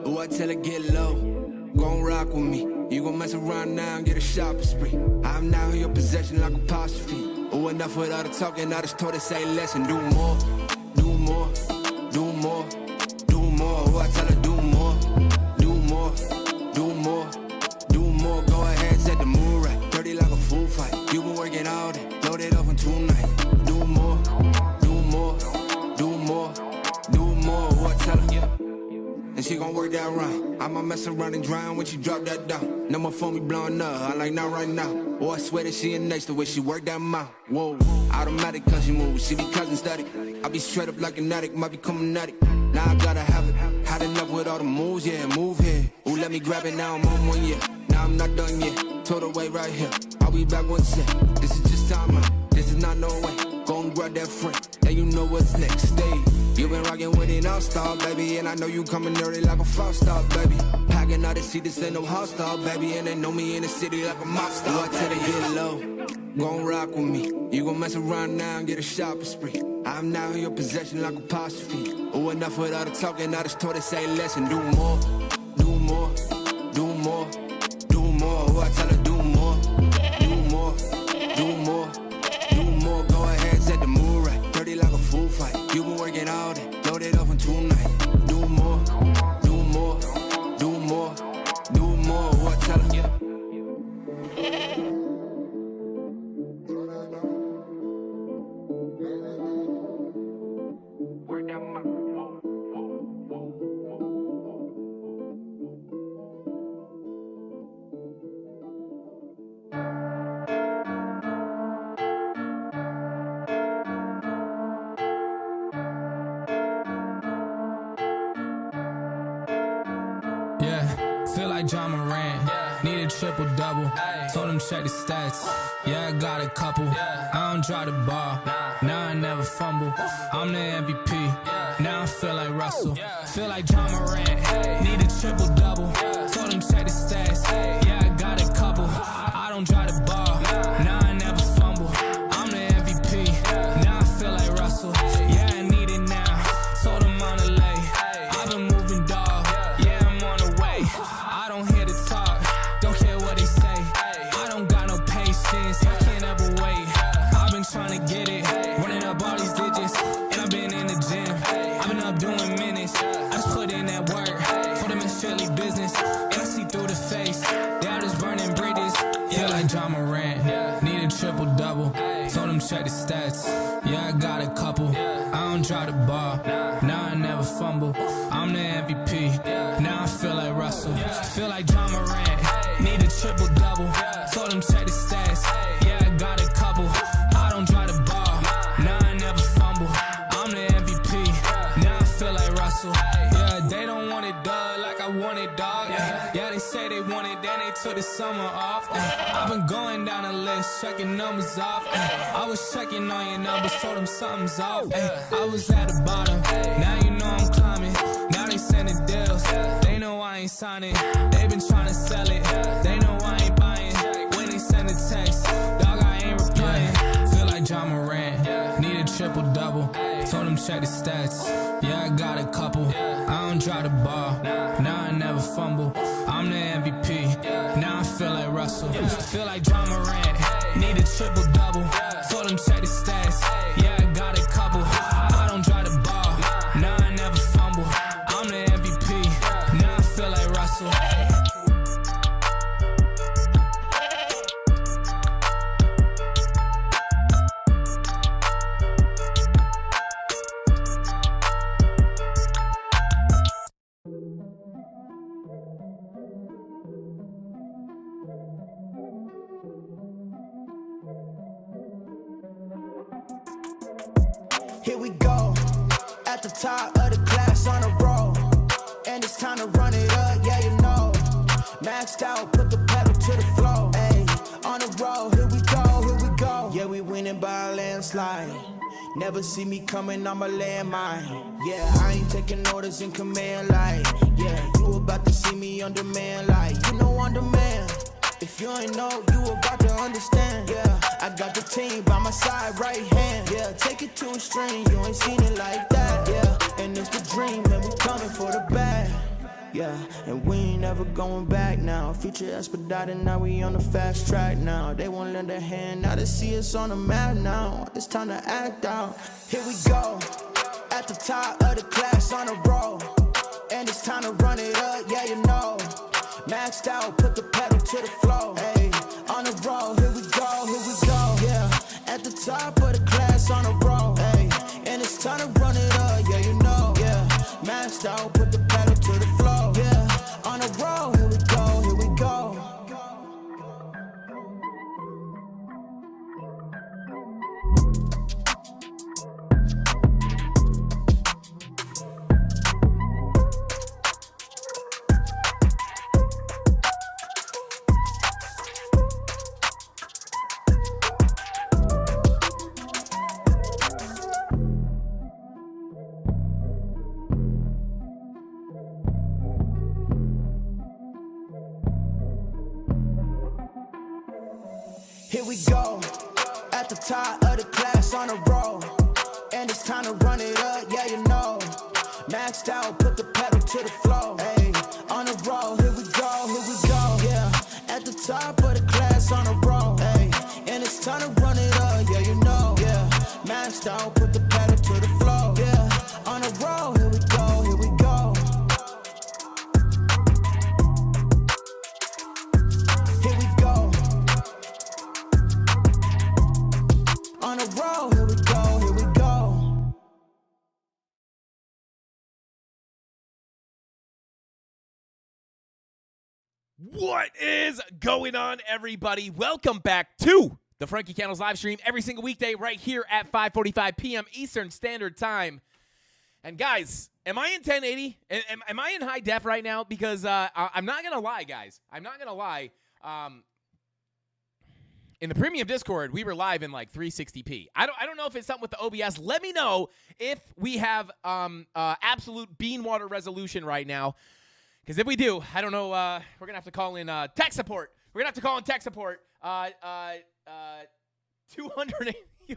Ooh, I tell her get low, gon' rock with me. You gon' mess around now and get a shopping spree. I'm now in your possession like apostrophe. Ooh, enough with all the talking, I just told her say less and do more, do more, do more, do more. Ooh, I tell her do more, do more, do more, do more. Go ahead, set the mood right, dirty like a food fight. You been working all day, load it up in 2 nights. Do more, do more, do more, do more. Ooh, I tell her, yeah. And she gon' work that round. I'ma mess around and drown when she drop that down. No more phone me blowing up, I like not right now. Oh, I swear that she in next the way she work that mouth. Whoa, automatic cause she move, she be cousin static. I be straight up like an addict, might become an addict. Now I gotta have it, had enough with all the moves, yeah, move here. Ooh, let me grab it now, I'm on 1 year. Now I'm not done yet, told her wait right here. I'll be back 1 sec, this is just time out, this is not no way. Go and grab that friend, and you know what's next, stay. You been rockin' with it all-star, baby, and I know you coming early like a 5-star, baby. Packing out the seat, this ain't no hostile, baby, and they know me in the city like a mob star. Ooh, I tell her get low, gon' rock with me. You gon' mess around now and get a shopping spree. I'm now in your possession like apostrophe. Ooh, enough with all the talking, I just told her say less and do more, do more, do more, do more. Ooh, I tell her do more, do more, do more, do more. Go ahead, set the mood right, dirty like a food fight. You been working all day, load it up in 2 nights. Do more, do more, do more, do more. Ooh, I tell her, yeah. Feel like John Moran, need a triple-double. Told him check the stats, yeah, I got a couple. I don't drop the ball, now I never fumble. I'm the MVP, now I feel like Russell. Feel like John Moran, need a triple-double. Told him check the stats, yeah, I got a couple. I don't drop the ball, now I never fumble. I'm the MVP, now I feel like Russell. Yeah, I need it now, told him on the lay. I've been moving dog, yeah, I'm on the way. I don't hear the talk, don't care what they say. I don't got no patience, I can't ever wait. I've been trying to get it, running up all these digits. And I've been in the gym, I've been up doing minutes. I just put in that work, told them it's strictly business. And I see through the face, they all just burning bridges. Feel like John Moran, need a triple-double. Told him check the stats, yeah, I got a couple. I don't drop the ball, now I never fumble. I'm the MVP, now I feel like Russell. Feel like John Moran, need a triple-double. Told him check the stats, yeah, I got a couple. I don't drop the ball, now I never fumble. I'm the MVP, now I feel like Russell. Yeah, they don't want it dog like I want it dog. Yeah, they say they want it, then they took the summer off. I've been going down the list, checking numbers off. I was checking on your numbers, told them something's off. I was at the bottom, now you know I'm climbing. Now they sending deals, they know I ain't signing. They been trying to sell it, they know I ain't buying. When they send a text, dog, I ain't replying. Feel like John Moran, need a triple-double. Told him check the stats, yeah, I got a couple. I don't drop the ball, now I never fumble. I'm the MVP, now I feel like Russell. Feel like John Moran, need a triple-double. Told him check the stats, yeah, I got a couple. I don't drop the ball, now I never fumble. I'm the MVP, now I feel like Russell. Here we go, at the top of the class on a roll. And it's time to run it up, yeah, you know. Maxed out, put the pedal to the floor. Ayy, on the road, here we go, here we go. Yeah, we winning by a landslide. Never see me coming on my landmine. Yeah, I ain't taking orders in command like. Yeah, you about to see me on demand like. You know on demand. If you ain't know, you about to understand. Yeah, I got the team by my side, right hand. Yeah, take it to a string, you ain't seen it like that. Yeah, and it's the dream, and we coming for the bag. Yeah, and we ain't never going back now. Future expedited, now we on the fast track now. They won't lend a hand, now they see us on the map now. It's time to act out. Here we go, at the top of the class on a roll. And it's time to run it up, yeah, you know. Maxed out, put the pedal to the floor. Hey, on the roll, here we go, yeah. At the top of the class on a roll. Hey, and it's time to run it up, yeah, you know. Yeah, maxed out, put the pedal to the floor. Yeah, on the roll, here we go, here we go. Here we go, at the top of the class on a roll. And it's time to run it up, yeah, you know. Maxed out, put the pedal to the floor. Hey, on the roll, here we go, yeah. At the top of the class on a roll. Hey, and it's time to run it up, yeah, you know. Yeah, maxed out, put the pedal to the floor. Yeah, on the roll, here we go, here we go. Here we go. On a roll, here we go, here we go. What is going on, everybody? Welcome back to the Frankie Candles live stream every single weekday right here at 5:45 p.m. Eastern Standard Time. And guys, am I in 1080? Am I in high def right now? Because I'm not going to lie, guys. I'm not going to lie. In the premium Discord, we were live in like 360p. I don't know if it's something with the OBS. Let me know if we have absolute bean water resolution right now. Because if we do, I don't know. We're gonna have to call in tech support. We're gonna have to call in tech support. 200.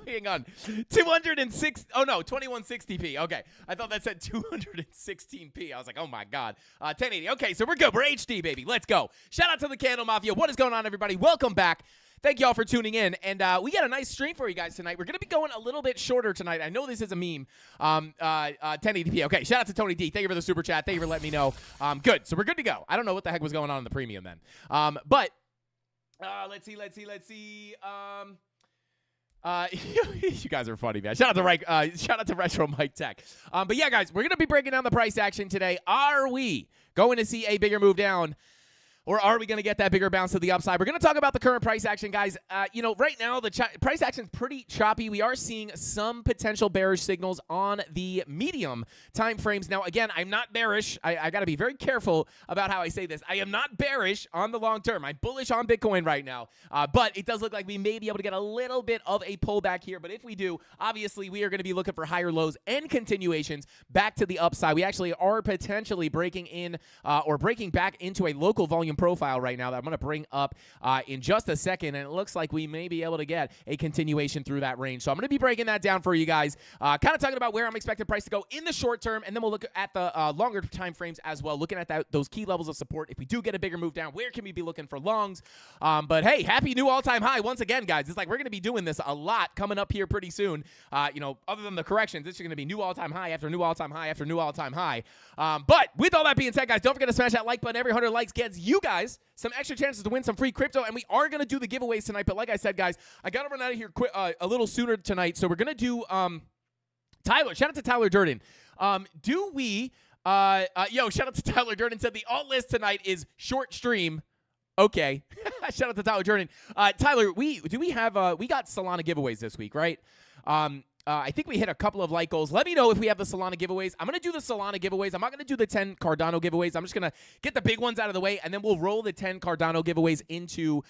Hang on. 206. Oh no, 2160p. Okay, I thought that said 216p. I was like, oh my god. 1080. Okay, so we're good. We're HD, baby. Let's go. Shout out to the CandleMafia. What is going on, everybody? Welcome back. Thank you all for tuning in, and we got a nice stream for you guys tonight. We're going to be going a little bit shorter tonight. I know this is a meme. 1080p. Okay, shout out to Tony D. Thank you for the super chat. Thank you for letting me know. Good, so we're good to go. I don't know what the heck was going on in the premium then. But let's see. You guys are funny, man. Shout out to Retro Mike Tech. But yeah, guys, we're going to be breaking down the price action today. Are we going to see a bigger move down? Or are we going to get that bigger bounce to the upside? We're going to talk about the current price action, guys. Right now, the price action is pretty choppy. We are seeing some potential bearish signals on the medium time frames. Now, again, I'm not bearish. I got to be very careful about how I say this. I am not bearish on the long term. I'm bullish on Bitcoin right now. But it does look like we may be able to get a little bit of a pullback here. But if we do, obviously, we are going to be looking for higher lows and continuations back to the upside. We actually are potentially breaking in or breaking back into a local volume profile right now that I'm going to bring up in just a second, and it looks like we may be able to get a continuation through that range. So I'm going to be breaking that down for you guys, kind of talking about where I'm expecting price to go in the short term, and then we'll look at the longer time frames as well, looking at those key levels of support. If we do get a bigger move down, where can we be looking for longs? But hey, happy new all-time high once again, guys. It's like we're going to be doing this a lot coming up here pretty soon. Other than the corrections, this is going to be new all-time high after new all-time high after new all-time high. But with all that being said, guys, don't forget to smash that like button. Every 100 likes gets you guys some extra chances to win some free crypto, and we are going to do the giveaways tonight. But like I said, guys, I got to run out of here a little sooner tonight, so we're going to do Tyler. Shout out to Tyler Durden. Shout out to Tyler Durden. Said the alt list tonight is short stream. Okay. Shout out to Tyler Durden. Tyler, we got Solana giveaways this week, right? I think we hit a couple of like goals. Let me know if we have the Solana giveaways. I'm going to do the Solana giveaways. I'm not going to do the 10 Cardano giveaways. I'm just going to get the big ones out of the way, and then we'll roll the 10 Cardano giveaways into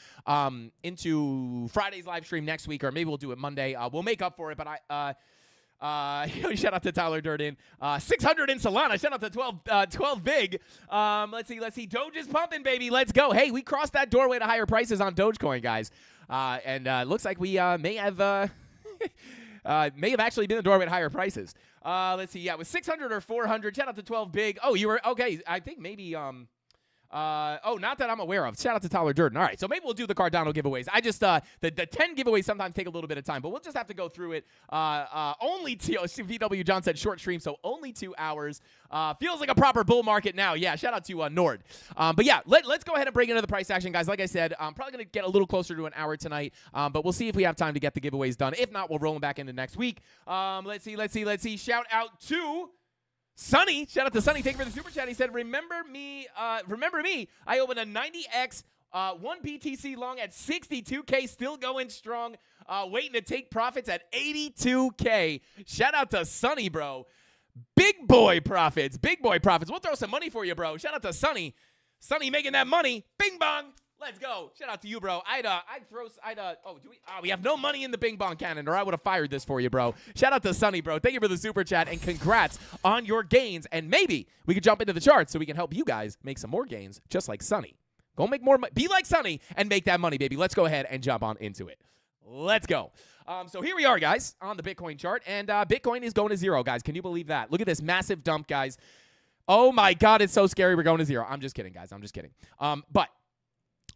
Friday's live stream next week, or maybe we'll do it Monday. We'll make up for it, but Shout out to Tyler Durden. 600 in Solana. Shout out to 12 big. Let's see. Doge is pumping, baby. Let's go. Hey, we crossed that doorway to higher prices on Dogecoin, guys. And looks like we may have actually been the doorway to higher prices. Let's see. Yeah, with 600 or 400. Shout out to 12 big. Oh, you were okay. I think maybe not that I'm aware of. Shout out to Tyler Durden. All right, so maybe we'll do the Cardano giveaways. I just the 10 giveaways sometimes take a little bit of time, but we'll just have to go through it. Only VW John said short stream, so only 2 hours. Feels like a proper bull market now. Yeah, shout out to Nord. But yeah, let's go ahead and break into the price action, guys. Like I said, I'm probably gonna get a little closer to an hour tonight, but we'll see if we have time to get the giveaways done. If not, we'll roll them back into next week. Let's see. Shout out to Sonny, shout out to Sonny. Thank you for the super chat. He said, remember me. I opened a 90x 1 BTC long at 62K, still going strong, waiting to take profits at 82K. Shout out to Sonny, bro. Big boy profits. We'll throw some money for you, bro. Shout out to Sonny. Sonny making that money. Bing bong. Let's go. Shout out to you, bro. We have no money in the bing bong cannon, or I would have fired this for you, bro. Shout out to Sonny, bro. Thank you for the super chat, and congrats on your gains. And maybe we could jump into the charts so we can help you guys make some more gains, just like Sonny. Go make more money. Be like Sonny and make that money, baby. Let's go ahead and jump on into it. Let's go. So here we are, guys, on the Bitcoin chart, and Bitcoin is going to zero, guys. Can you believe that? Look at this massive dump, guys. Oh, my God, it's so scary. We're going to zero. I'm just kidding, guys. I'm just kidding. But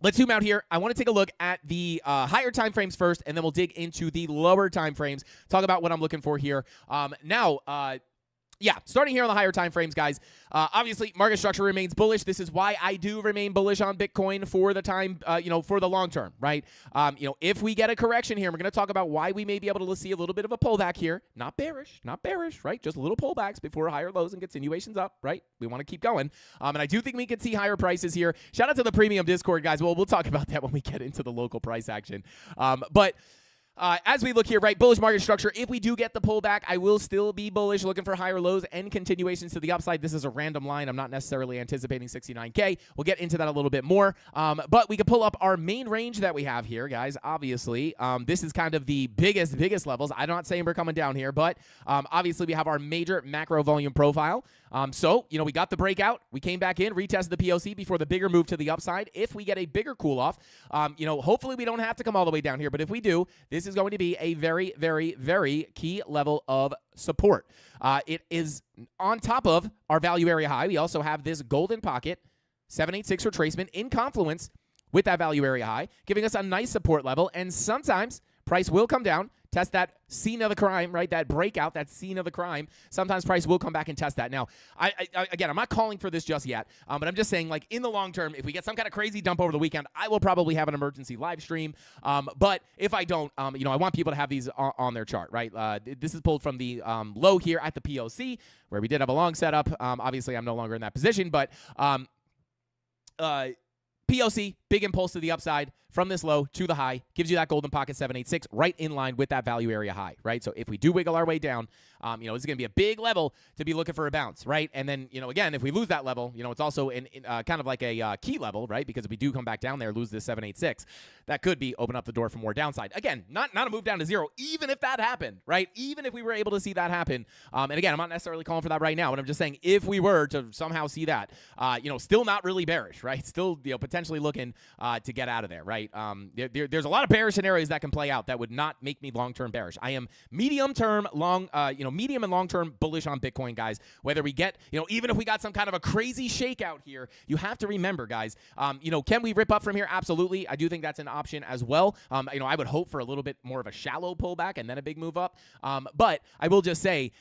let's zoom out here. I want to take a look at the higher time frames first, and then we'll dig into the lower time frames, talk about what I'm looking for here. Starting here on the higher time frames, guys. Obviously, market structure remains bullish. This is why I do remain bullish on Bitcoin for the time, for the long term, right? If we get a correction here, we're going to talk about why we may be able to see a little bit of a pullback here. Not bearish, right? Just little pullbacks before higher lows and continuations up, right? We want to keep going. And I do think we can see higher prices here. Shout out to the premium Discord, guys. Well, we'll talk about that when we get into the local price action. As we look here, right, bullish market structure, if we do get the pullback, I will still be bullish, looking for higher lows and continuations to the upside. This is a random line. I'm not necessarily anticipating 69K. We'll get into that a little bit more. But we can pull up our main range that we have here, guys, obviously. This is kind of the biggest levels. I'm not saying we're coming down here, but obviously we have our major macro volume profile. We got the breakout. We came back in, retested the POC before the bigger move to the upside. If we get a bigger cool off, hopefully we don't have to come all the way down here. But if we do, this is going to be a very, very, very key level of support. It is on top of our value area high. We also have this golden pocket, 786 retracement in confluence with that value area high, giving us a nice support level. And sometimes price will come down, test that scene of the crime, right? That breakout, that scene of the crime. Sometimes price will come back and test that. Now, again, I'm not calling for this just yet, but I'm just saying, like, in the long term, if we get some kind of crazy dump over the weekend, I will probably have an emergency live stream. But if I don't, I want people to have these on their chart, right? This is pulled from the low here at the POC, where we did have a long setup. Obviously, I'm no longer in that position, but POC, big impulse to the upside from this low to the high, gives you that golden pocket 786 right in line with that value area high, right? So if we do wiggle our way down, this is going to be a big level to be looking for a bounce, right? And then, again, if we lose that level, it's also kind of like a key level, right? Because if we do come back down there, lose this 786, that could be open up the door for more downside. Again, not a move down to zero, even if that happened, right? Even if we were able to see that happen. And again, I'm not necessarily calling for that right now, but I'm just saying if we were to somehow see that, still not really bearish, right? Still, potentially looking to get out of there, right? There's a lot of bearish scenarios that can play out that would not make me long-term bearish. I am medium and long-term bullish on Bitcoin, guys. Whether we get, even if we got some kind of a crazy shakeout here, you have to remember, guys, can we rip up from here? Absolutely. I do think that's an option as well. I would hope for a little bit more of a shallow pullback and then a big move up. But I will just say,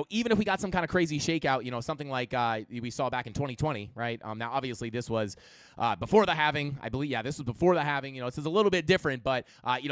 even if we got some kind of crazy shakeout, something like we saw back in 2020, right? Now, obviously, this was before the halving. I believe, this was before the halving. This is a little bit different, but,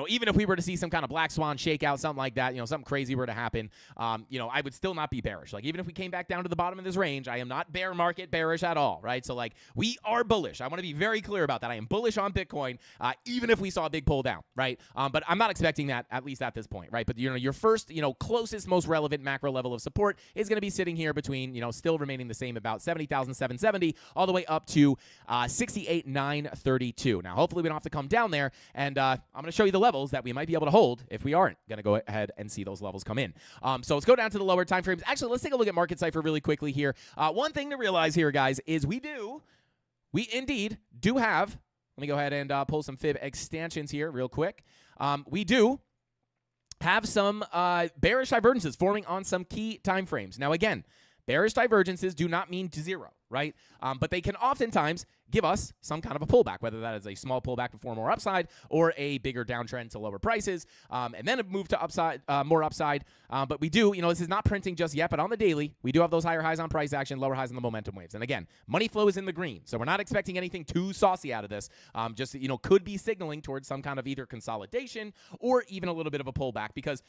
even if we were to see some kind of black swan shakeout, something like that, something crazy were to happen, I would still not be bearish. Like, even if we came back down to the bottom of this range, I am not bear market bearish at all, right? So, like, we are bullish. I want to be very clear about that. I am bullish on Bitcoin, even if we saw a big pull down, right? But I'm not expecting that, at least at this point, right? But, your first, closest, most relevant macro level of support is going to be sitting here between, still remaining the same, about 70,770 all the way up to 68.9 932. Now, hopefully we don't have to come down there, and I'm going to show you the levels that we might be able to hold if we aren't going to go ahead and see those levels come in. So let's go down to the lower time frames. Actually, let's take a look at Market Cipher really quickly here. One thing to realize here, guys, is we indeed do have, let me go ahead and pull some fib extensions here real quick. We do have some bearish divergences forming on some key time frames. Now, again, bearish divergences do not mean to zero, right? But they can oftentimes give us some kind of a pullback, whether that is a small pullback before more upside or a bigger downtrend to lower prices, and then a move to upside, more upside. But we do, this is not printing just yet, but on the daily, we do have those higher highs on price action, lower highs on the momentum waves. And again, money flow is in the green, so we're not expecting anything too saucy out of this. Just, could be signaling towards some kind of either consolidation or even a little bit of a pullback, because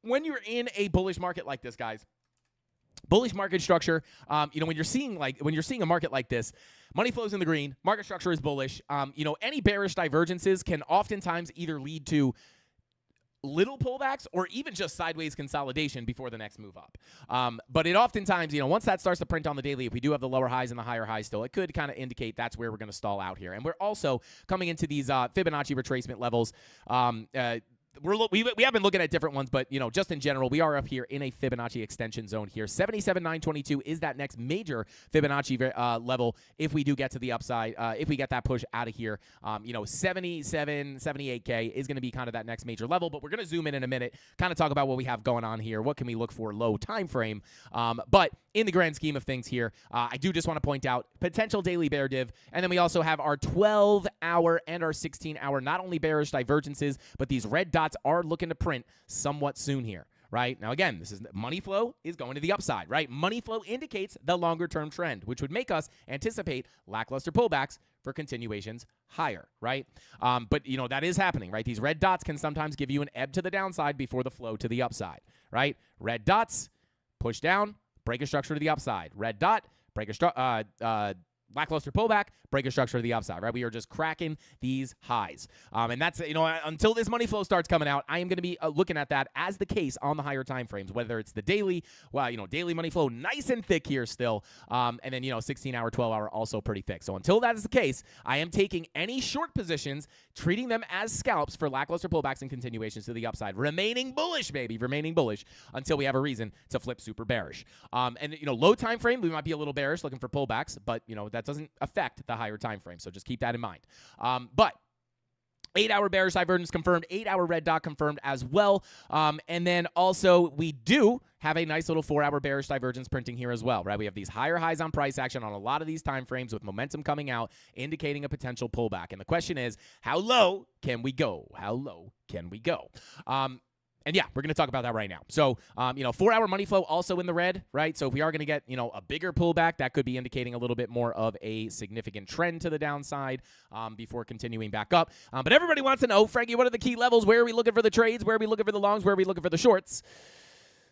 when you're in a bullish market like this, guys, bullish market structure, when you're seeing a market like this, money flows in the green, market structure is bullish. Any bearish divergences can oftentimes either lead to little pullbacks or even just sideways consolidation before the next move up. But it oftentimes, once that starts to print on the daily, if we do have the lower highs and the higher highs still, it could kind of indicate that's where we're going to stall out here. And we're also coming into these Fibonacci retracement levels. We have been looking at different ones, but, just in general, we are up here in a Fibonacci extension zone here. 77,922 is that next major Fibonacci level if we do get to the upside, if we get that push out of here. 77, 78K is going to be kind of that next major level, but we're going to zoom in a minute, kind of talk about what we have going on here. What can we look for low time frame? But in the grand scheme of things here, I do just want to point out potential daily bear div, and then we also have our 12-hour and our 16-hour, not only bearish divergences, but these red dots are looking to print somewhat soon here, right? Now, again, this is money flow is going to the upside, right? Money flow indicates the longer-term trend, which would make us anticipate lackluster pullbacks for continuations higher, right? But, that is happening, right? These red dots can sometimes give you an ebb to the downside before the flow to the upside, right? Red dots, push down, break a structure to the upside. Red dot, break a lackluster pullback, break a structure to the upside, right? We are just cracking these highs. And that's, until this money flow starts coming out, I am going to be looking at that as the case on the higher time frames, whether it's the daily, daily money flow nice and thick here still. And then, 16-hour, 12-hour also pretty thick. So until that is the case, I am taking any short positions, treating them as scalps for lackluster pullbacks and continuations to the upside. Remaining bullish, baby, remaining bullish until we have a reason to flip super bearish. And, low time frame, we might be a little bearish looking for pullbacks, but, that doesn't affect the higher time frame. So just keep that in mind. But 8-hour bearish divergence confirmed, 8-hour red dot confirmed as well. And then also we do have a nice little 4-hour bearish divergence printing here as well, right? We have these higher highs on price action on a lot of these time frames with momentum coming out, indicating a potential pullback. And the question is, how low can we go? How low can we go? And yeah, we're going to talk about that right now. So, 4-hour money flow also in the red, right? So if we are going to get, a bigger pullback, that could be indicating a little bit more of a significant trend to the downside before continuing back up. But everybody wants to know, Frankie, what are the key levels? Where are we looking for the trades? Where are we looking for the longs? Where are we looking for the shorts?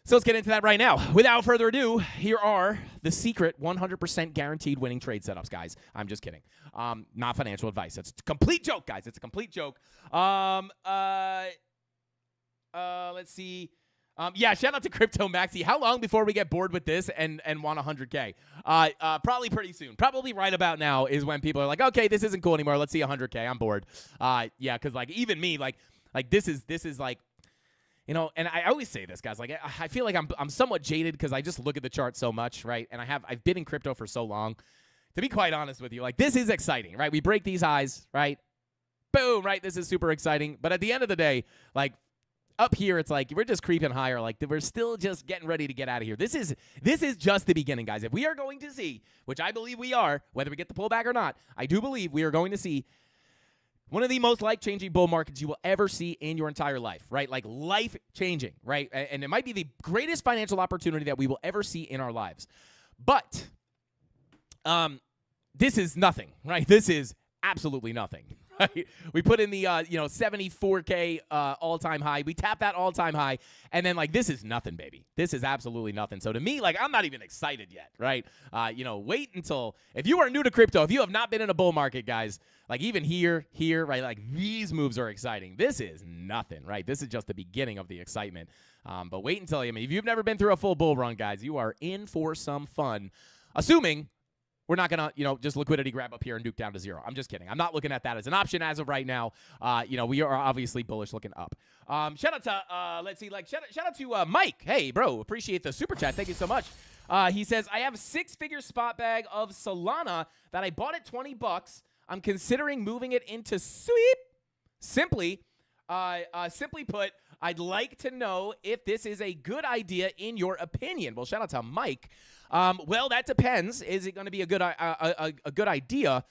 So let's get into that right now. Without further ado, here are the secret 100% guaranteed winning trade setups, guys. I'm just kidding. Not financial advice. It's a complete joke, guys. It's a complete joke. Let's see. Shout out to Crypto Maxi. How long before we get bored with this and want 100K? Probably pretty soon. Probably right about now is when people are like, okay, this isn't cool anymore. Let's see 100K. I'm bored. Because even me, this is like, and I always say this, guys. I feel like I'm somewhat jaded because I just look at the chart so much, right? And I've been in crypto for so long. To be quite honest with you, this is exciting, right? We break these highs, right? Boom, right? This is super exciting. But at the end of the day, up here, it's we're just creeping higher. We're still just getting ready to get out of here. This is just the beginning, guys. If we are going to see, which I believe we are, whether we get the pullback or not, I do believe we are going to see one of the most life-changing bull markets you will ever see in your entire life, right? Life-changing, right? And it might be the greatest financial opportunity that we will ever see in our lives. But this is nothing, right? This is absolutely nothing. Right? We put in the 74K all-time high. We tap that all-time high, and then this is nothing, baby. This is absolutely nothing. So to me, I'm not even excited yet, right? Wait until, if you are new to crypto, if you have not been in a bull market, guys, even here, right? These moves are exciting. This is nothing, right? This is just the beginning of the excitement. But wait until, if you've never been through a full bull run, guys, you are in for some fun, assuming we're not going to, just liquidity grab up here and nuke down to 0. I'm just kidding. I'm not looking at that as an option as of right now. We are obviously bullish looking up. Shout out to, shout out to Mike. Hey, bro, appreciate the super chat. Thank you so much. He says, I have a 6-figure spot bag of Solana that I bought at $20. I'm considering moving it into sweep. Simply put, I'd like to know if this is a good idea in your opinion. Well, shout out to Mike. Well, that depends. Is it going to be a good idea?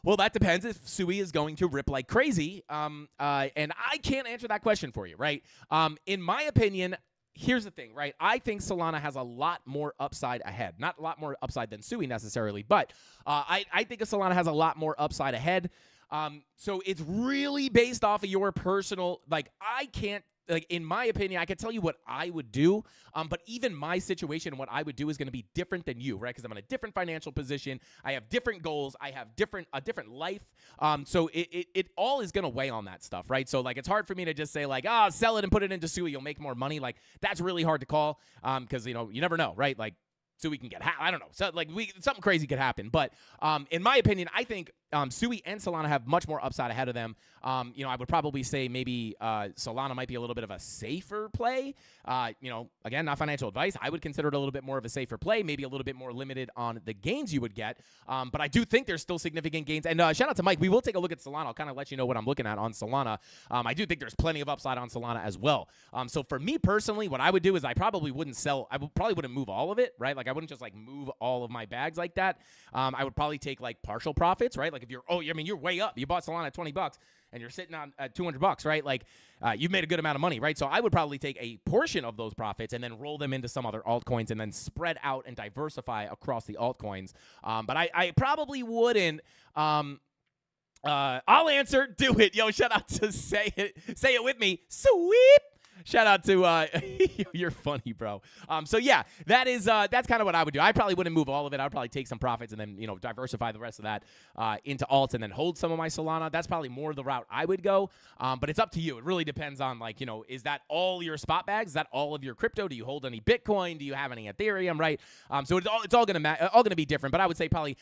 Well, that depends if Sui is going to rip like crazy. And I can't answer that question for you, right? In my opinion, here's the thing, right? I think Solana has a lot more upside ahead. Not a lot more upside than Sui necessarily, but I think Solana has a lot more upside ahead. So it's really based off of your personal, in my opinion, I can tell you what I would do, but even my situation and what I would do is going to be different than you, right? Because I'm in a different financial position. I have different goals. I have a different life. So it all is going to weigh on that stuff, right? So, it's hard for me to just say, sell it and put it into Sui. You'll make more money. That's really hard to call because, you never know, right? So we can get I don't know. So something crazy could happen. But in my opinion, I think Sui and Solana have much more upside ahead of them. I would probably say maybe Solana might be a little bit of a safer play. Again, not financial advice. I would consider it a little bit more of a safer play, maybe a little bit more limited on the gains you would get. But I do think there's still significant gains. And shout out to Mike. We will take a look at Solana. I'll kind of let you know what I'm looking at on Solana. I do think there's plenty of upside on Solana as well. So for me personally, what I would do is I probably wouldn't sell. I probably wouldn't move all of it, right? I wouldn't just move all of my bags like that. I would probably take partial profits, right? If you're way up. You bought Solana at $20 and you're sitting on at $200, right? You've made a good amount of money, right? So I would probably take a portion of those profits and then roll them into some other altcoins and then spread out and diversify across the altcoins. But I probably wouldn't. I'll answer. Do it. Yo, shout out to Say It With Me. Sweep. Shout out to you're funny, bro. So yeah, that's kind of what I would do. I probably wouldn't move all of it. I'd probably take some profits and then diversify the rest of that into alts and then hold some of my Solana. That's probably more the route I would go. But it's up to you. It really depends on is that all your spot bags? Is that all of your crypto? Do you hold any Bitcoin? Do you have any Ethereum? Right. So it's all gonna be different. But I would say probably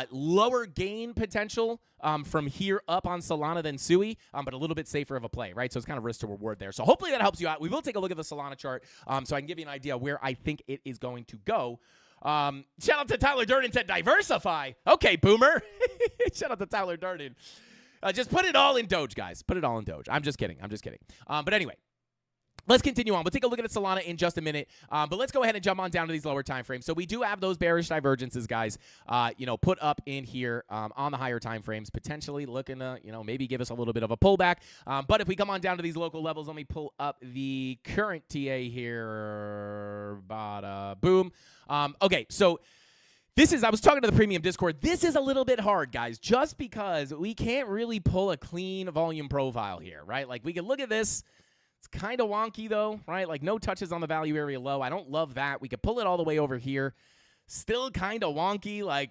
lower gain potential from here up on Solana than Sui, but a little bit safer of a play, right? So it's kind of risk to reward there. So hopefully that helps you out. We will take a look at the Solana chart so I can give you an idea where I think it is going to go. Shout out to Tyler Durden said diversify. Okay, boomer. Shout out to Tyler Durden. Just put it all in Doge, guys. Put it all in Doge. I'm just kidding. But anyway. Let's continue on. We'll take a look at Solana in just a minute, but let's go ahead and jump on down to these lower time frames. So we do have those bearish divergences, guys, put up in here on the higher time frames, potentially looking to, maybe give us a little bit of a pullback. But if we come on down to these local levels, let me pull up the current TA here. Bada boom. Okay, so I was talking to the premium Discord. This is a little bit hard, guys, just because we can't really pull a clean volume profile here, right? We can look at this. It's kind of wonky, though, right? No touches on the value area low. I don't love that. We could pull it all the way over here. Still kind of wonky. I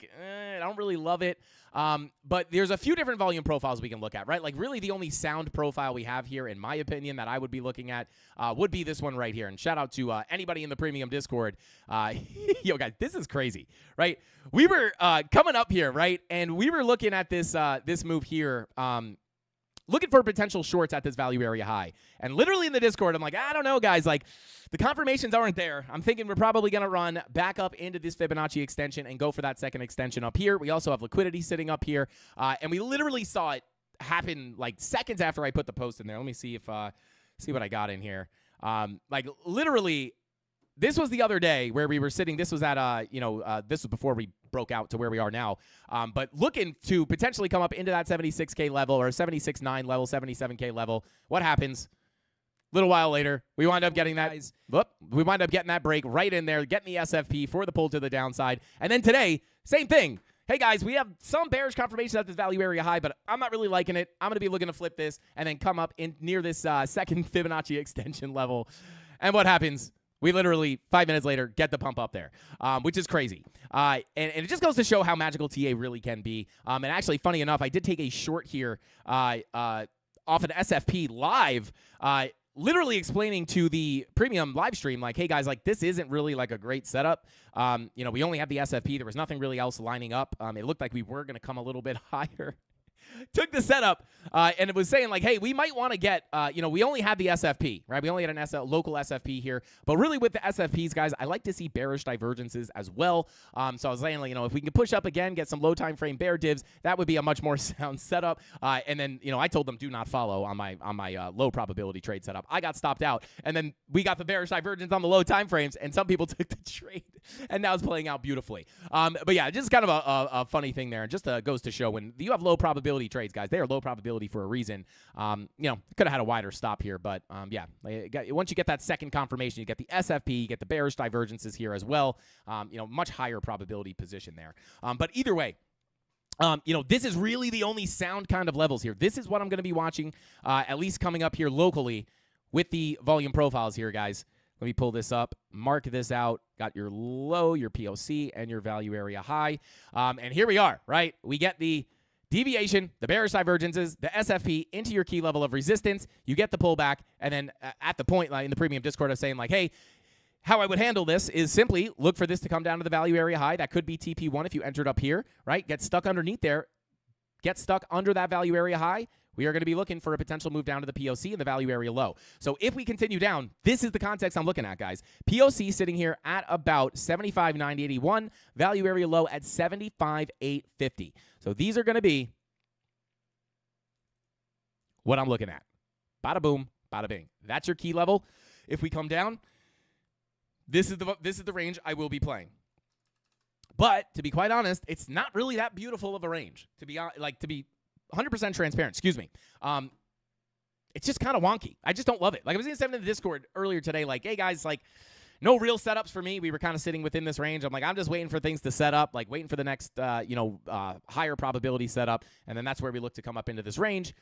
don't really love it. But there's a few different volume profiles we can look at, right? Really the only sound profile we have here, in my opinion, that I would be looking at would be this one right here. And shout out to anybody in the premium Discord. Yo, guys, this is crazy, right? We were coming up here, right? And we were looking at this move here, looking for potential shorts at this value area high. And literally in the Discord, I'm I don't know, guys. The confirmations aren't there. I'm thinking we're probably going to run back up into this Fibonacci extension and go for that second extension up here. We also have liquidity sitting up here. And we literally saw it happen seconds after I put the post in there. Let me see see what I got in here. Literally, this was the other day where we were sitting. This was at, this was before we broke out to where we are now. But looking to potentially come up into that 76K level or 76.9 level, 77K level. What happens? A little while later, we wind up getting that. We wind up getting that break right in there, getting the SFP for the pull to the downside. And then today, same thing. Hey, guys, we have some bearish confirmation at this value area high, but I'm not really liking it. I'm going to be looking to flip this and then come up in near this second Fibonacci extension level. And what happens? We literally, 5 minutes later, get the pump up there, which is crazy. And it just goes to show how magical TA really can be. And actually, funny enough, I did take a short here off an SFP live literally explaining to the premium live stream, like, hey guys, like this isn't really like a great setup. We only have the SFP. There was nothing really else lining up. It looked like we were going to come a little bit higher. Took the setup, and it was saying like, hey, we might want to get, we only had the SFP, right? We only had an local SFP here, but really with the SFPs, guys, I like to see bearish divergences as well. So I was saying, like, if we can push up again, get some low time frame bear divs, that would be a much more sound setup. And then, I told them do not follow on my low probability trade setup. I got stopped out, and then we got the bearish divergence on the low time frames, and some people took the trade, and now it's playing out beautifully. But yeah, just kind of a funny thing there, and just goes to show when you have low probability trades, guys, they are low probability for a reason. Could have had a wider stop here, but once you get that second confirmation, you get the SFP, you get the bearish divergences here as well. Much higher probability position there. But either way, this is really the only sound kind of levels here. This is what I'm going to be watching, at least coming up here locally with the volume profiles here, guys. Let me pull this up, mark this out. Got your low, your POC, and your value area high. And here we are, right? We get the deviation, the bearish divergences, the SFP into your key level of resistance. You get the pullback, and then at the point in the premium Discord of saying like, hey, how I would handle this is simply look for this to come down to the value area high. That could be TP1 if you entered up here, right? Get stuck underneath there. Get stuck under that value area high. We are going to be looking for a potential move down to the POC and the value area low. So if we continue down, this is the context I'm looking at, guys. POC sitting here at about 75,981, value area low at 75,850. So these are going to be what I'm looking at. Bada boom, bada bing. That's your key level. If we come down, this is the range I will be playing. But to be quite honest, it's not really that beautiful of a range. To be 100% transparent, excuse me. It's just kind of wonky. I just don't love it. Like I was saying in the Discord earlier today, like, hey guys, like no real setups for me. We were kind of sitting within this range. I'm like, I'm just waiting for things to set up, like waiting for the next, higher probability setup. And then that's where we look to come up into this range.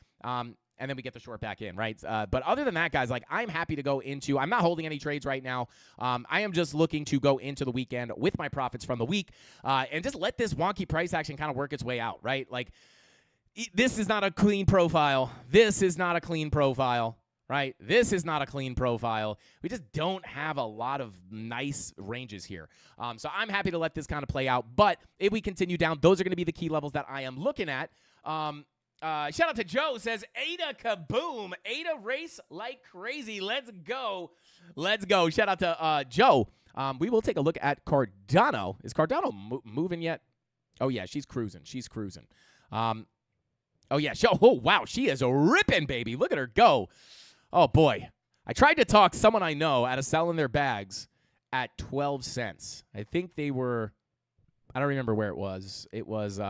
And then we get the short back in, right? But other than that, guys, like I'm happy to go into, I'm not holding any trades right now. I am just looking to go into the weekend with my profits from the week and just let this wonky price action kind of work its way out, right? Like this is not a clean profile. This is not a clean profile. Right? This is not a clean profile. We just don't have a lot of nice ranges here. So I'm happy to let this kind of play out. But if we continue down, those are going to be the key levels that I am looking at. Shout out to Joe, says, Ada kaboom. Ada race like crazy. Let's go. Let's go. Shout out to Joe. We will take a look at Cardano. Is Cardano moving yet? Oh, yeah, she's cruising. She's cruising. Oh, yeah. Oh, wow. She is a ripping, baby. Look at her go. Oh, boy. I tried to talk someone I know out of selling their bags at 12 cents. I think they were, I don't remember where it was. It was, we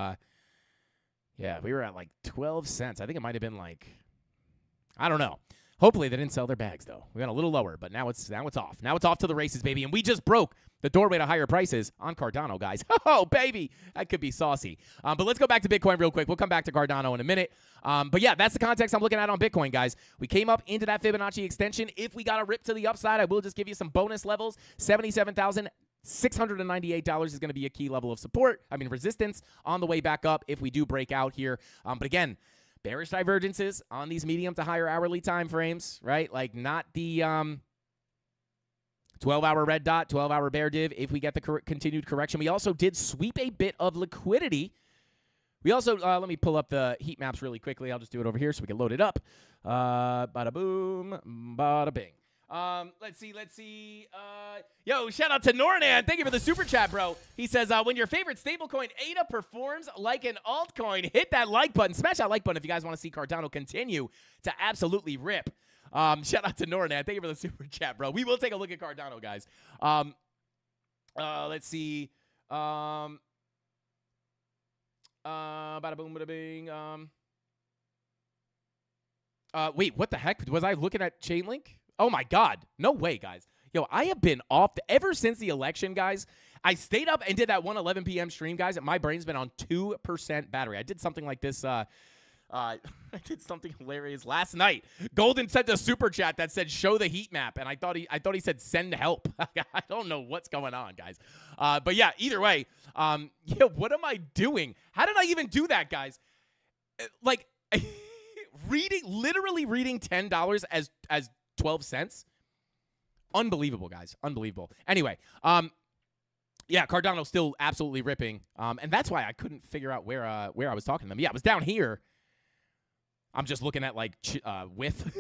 were at like 12 cents. I think it might have been like, I don't know. Hopefully they didn't sell their bags, though. We went a little lower, but now it's off. Now it's off to the races, baby. And we just broke the doorway to higher prices on Cardano, guys. Oh, baby. That could be saucy. But let's go back to Bitcoin real quick. We'll come back to Cardano in a minute. But yeah, that's the context I'm looking at on Bitcoin, guys. We came up into that Fibonacci extension. If we got a rip to the upside, I will just give you some bonus levels. $77,698 is going to be a key level of resistance on the way back up if we do break out here. But again, bearish divergences on these medium to higher hourly time frames, right? Like not the 12-hour red dot, 12-hour bear div if we get the continued correction. We also did sweep a bit of liquidity. We also, let me pull up the heat maps really quickly. I'll just do it over here so we can load it up. Bada boom, bada bing. Let's see. Yo, shout out to Nornan. Thank you for the super chat, bro. He says, when your favorite stablecoin ADA performs like an altcoin, hit that like button. Smash that like button if you guys want to see Cardano continue to absolutely rip. Shout out to Nornan. Thank you for the super chat, bro. We will take a look at Cardano, guys. Let's see. Bada boom, bada bing. Wait, what the heck? Was I looking at Chainlink? Oh, my God. No way, guys. Yo, I have been off ever since the election, guys. I stayed up and did that 1:11 p.m. stream, guys. And my brain's been on 2% battery. I did something like this. I did something hilarious last night. Golden sent a super chat that said, show the heat map. And I thought he said, send help. I don't know what's going on, guys. But, yeah, either way, what am I doing? How did I even do that, guys? Like, literally reading $10 as 12 cents. Unbelievable, guys. Unbelievable. Anyway, yeah, Cardano's still absolutely ripping. And that's why I couldn't figure out where I was talking to them. Yeah, it was down here. I'm just looking at like width.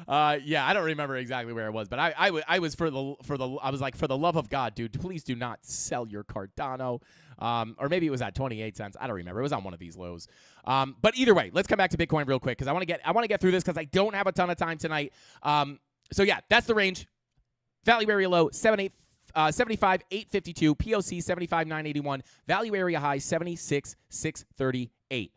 Yeah, I don't remember exactly where it was, but I was for the love of God, dude, please do not sell your Cardano. Or maybe it was at 28 cents. I don't remember. It was on one of these lows. But either way, let's come back to Bitcoin real quick because I want to get through this because I don't have a ton of time tonight. So yeah, that's the range. Value area low 75,852. POC 75,981. Value area high 76,638.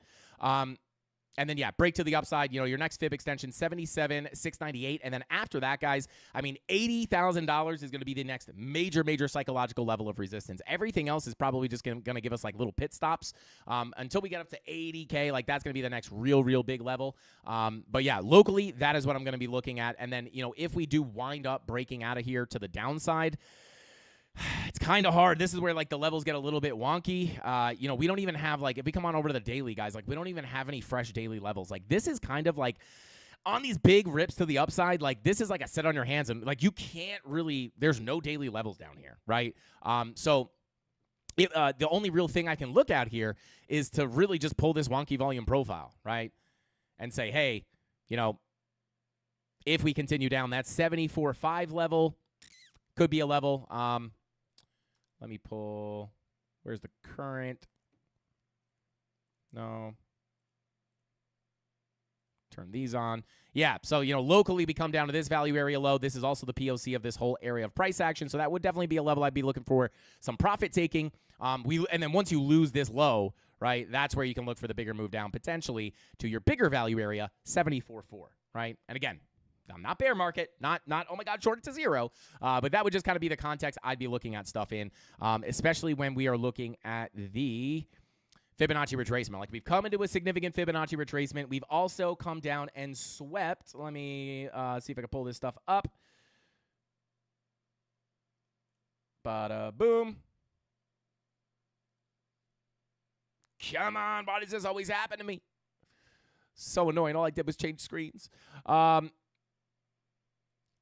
And then, yeah, break to the upside. You know, your next fib extension, 77,698. And then after that, guys, I mean, $80,000 is going to be the next major psychological level of resistance. Everything else is probably just going to give us, like, little pit stops. Until we get up to 80K, like, that's going to be the next real big level. But, yeah, locally, that is what I'm going to be looking at. And then, you know, if we do wind up breaking out of here to the downside, it's kind of hard. This is where, like, the levels get a little bit wonky. You know, we don't even have, like, if we come on over to the daily, guys, like, we don't even have any fresh daily levels. Like, this is kind of like on these big rips to the upside, like, this is like a sit on your hands. And, like, you can't really, there's no daily levels down here, right? So the only real thing I can look at here is to really just pull this wonky volume profile, right? And say, hey, you know, if we continue down, that 74.5 level could be a level. Let me pull, where's the current? No. Turn these on. Yeah, so, you know, locally we come down to this value area low. This is also the POC of this whole area of price action, so that would definitely be a level I'd be looking for some profit taking. And then once you lose this low, right, that's where you can look for the bigger move down potentially to your bigger value area, 74.4, right? And again, I'm not bear market, not oh my God, short it to zero. But that would just kind of be the context I'd be looking at stuff in, especially when we are looking at the Fibonacci retracement. Like, we've come into a significant Fibonacci retracement. We've also come down and swept. Let me see if I can pull this stuff up. Bada boom. Come on, why does this always happen to me? So annoying. All I did was change screens.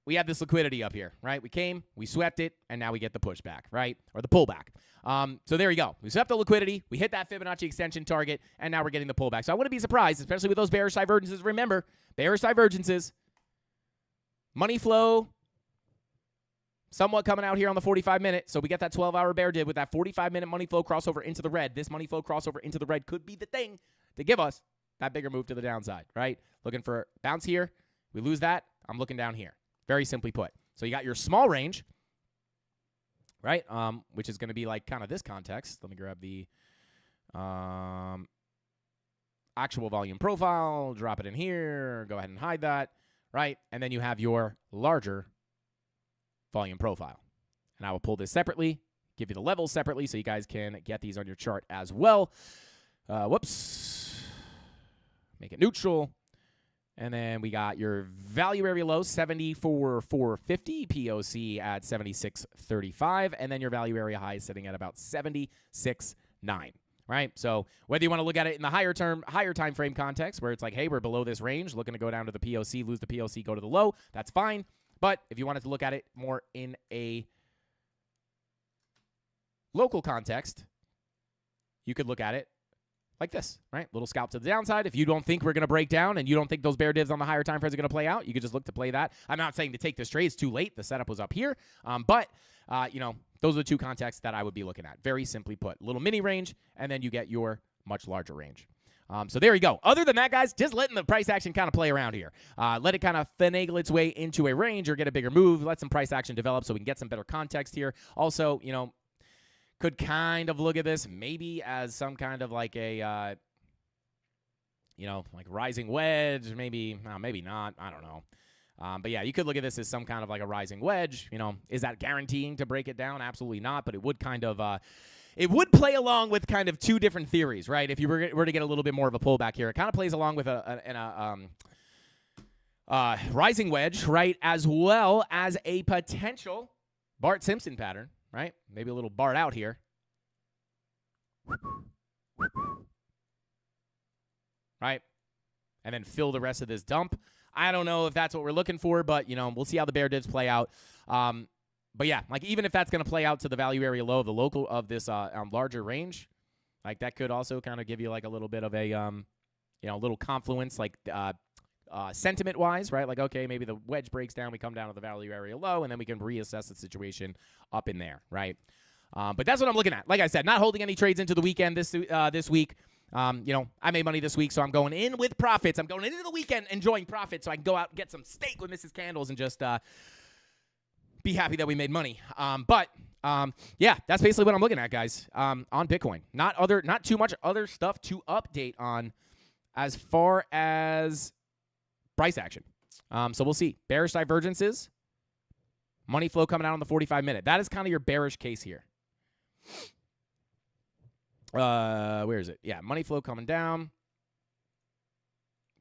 We have this liquidity up here, right? We came, we swept it, and now we get the pushback, right? Or the pullback. So there you go. We swept the liquidity, we hit that Fibonacci extension target, and now we're getting the pullback. So I wouldn't be surprised, especially with those bearish divergences. Remember, bearish divergences, money flow, somewhat coming out here on the 45-minute. So we get that 12-hour bear div with that 45-minute money flow crossover into the red. This money flow crossover into the red could be the thing to give us that bigger move to the downside, right? Looking for bounce here. We lose that. I'm looking down here. Very simply put. So you got your small range, right, which is going to be like kind of this context. Let me grab the actual volume profile, drop it in here, go ahead and hide that, right? And then you have your larger volume profile. And I will pull this separately, give you the levels separately so you guys can get these on your chart as well. Whoops. Make it neutral. And then we got your value area low, 74,450, POC at 76.35, and then your value area high is sitting at about 76.9, right? So whether you want to look at it in the higher time frame context, where it's like, hey, we're below this range, looking to go down to the POC, lose the POC, go to the low, that's fine. But if you wanted to look at it more in a local context, you could look at it like this, right? Little scalp to the downside. If you don't think we're going to break down and you don't think those bear divs on the higher time frames are going to play out, you could just look to play that. I'm not saying to take this trade. It's too late. The setup was up here. But you know, those are the two contexts that I would be looking at. Very simply put, little mini range, and then you get your much larger range. So there you go. Other than that, guys, just letting the price action kind of play around here. Let it kind of finagle its way into a range or get a bigger move. Let some price action develop so we can get some better context here. Also, you know, could kind of look at this maybe as some kind of like a, you know, like rising wedge, maybe not. I don't know. But yeah, you could look at this as some kind of like a rising wedge. You know, is that guaranteeing to break it down? Absolutely not. But it would kind of, it would play along with kind of two different theories, right? If you were to get a little bit more of a pullback here, it kind of plays along with a rising wedge, right? As well as a potential Bart Simpson pattern. Right? Maybe a little Bart out here. Right? And then fill the rest of this dump. I don't know if that's what we're looking for, but, we'll see how the bear divs play out. But, yeah, like, even if that's going to play out to the value area low of the local of this larger range, like, that could also kind of give you, like, a little bit of a, little confluence, like, sentiment-wise, right? Like, okay, maybe the wedge breaks down, we come down to the value area low, and then we can reassess the situation up in there, right? But that's what I'm looking at. Like I said, not holding any trades into the weekend this week. I made money this week, so I'm going in with profits. I'm going into the weekend enjoying profits so I can go out and get some steak with Mrs. Candles and just be happy that we made money. Yeah, that's basically what I'm looking at, guys, on Bitcoin. Not too much other stuff to update on as far as price action. So we'll see. Bearish divergences. Money flow coming out on the 45-minute. That is kind of your bearish case here. Where is it? Yeah, money flow coming down.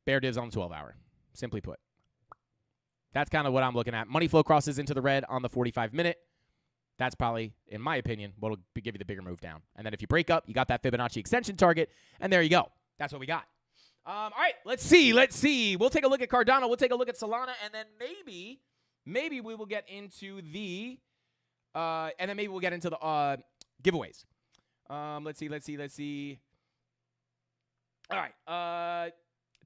Bear divs on the 12-hour. Simply put. That's kind of what I'm looking at. Money flow crosses into the red on the 45-minute. That's probably, in my opinion, what will give you the bigger move down. And then if you break up, you got that Fibonacci extension target, and there you go. That's what we got. All right, let's see. We'll take a look at Cardano. We'll take a look at Solana, and then maybe we will get into the giveaways. Let's see. All right.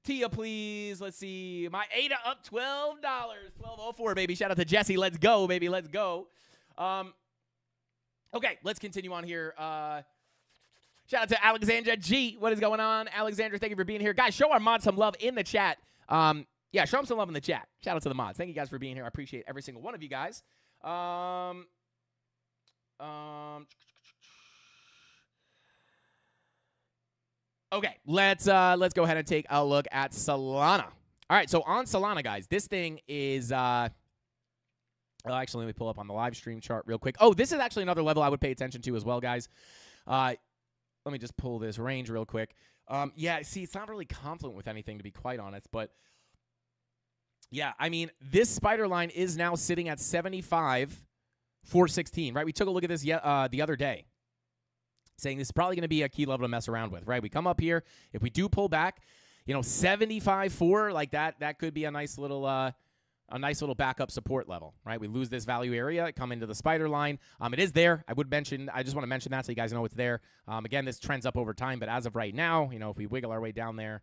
Tia, please. Let's see. My ADA up $12. 12.04, baby. Shout out to Jesse. Let's go, baby. Let's go. Okay, let's continue on here. Shout out to Alexandra G. What is going on? Alexandra, thank you for being here. Guys, show our mods some love in the chat. Yeah, show them some love in the chat. Shout out to the mods. Thank you guys for being here. I appreciate every single one of you guys. Okay, let's go ahead and take a look at Solana. All right, so on Solana, guys, this thing is actually, let me pull up on the live stream chart real quick. Oh, this is actually another level I would pay attention to as well, guys. Let me just pull this range real quick. Yeah, see, it's not really confluent with anything, to be quite honest, but yeah, I mean, this spider line is now sitting at 75,416, right? We took a look at this the other day, saying this is probably going to be a key level to mess around with, right? We come up here. If we do pull back, 75.4, like that could be a nice little backup support level, right? We lose this value area, come into the spider line. It is there. I just want to mention that so you guys know it's there. Again, this trends up over time, but as of right now, if we wiggle our way down there,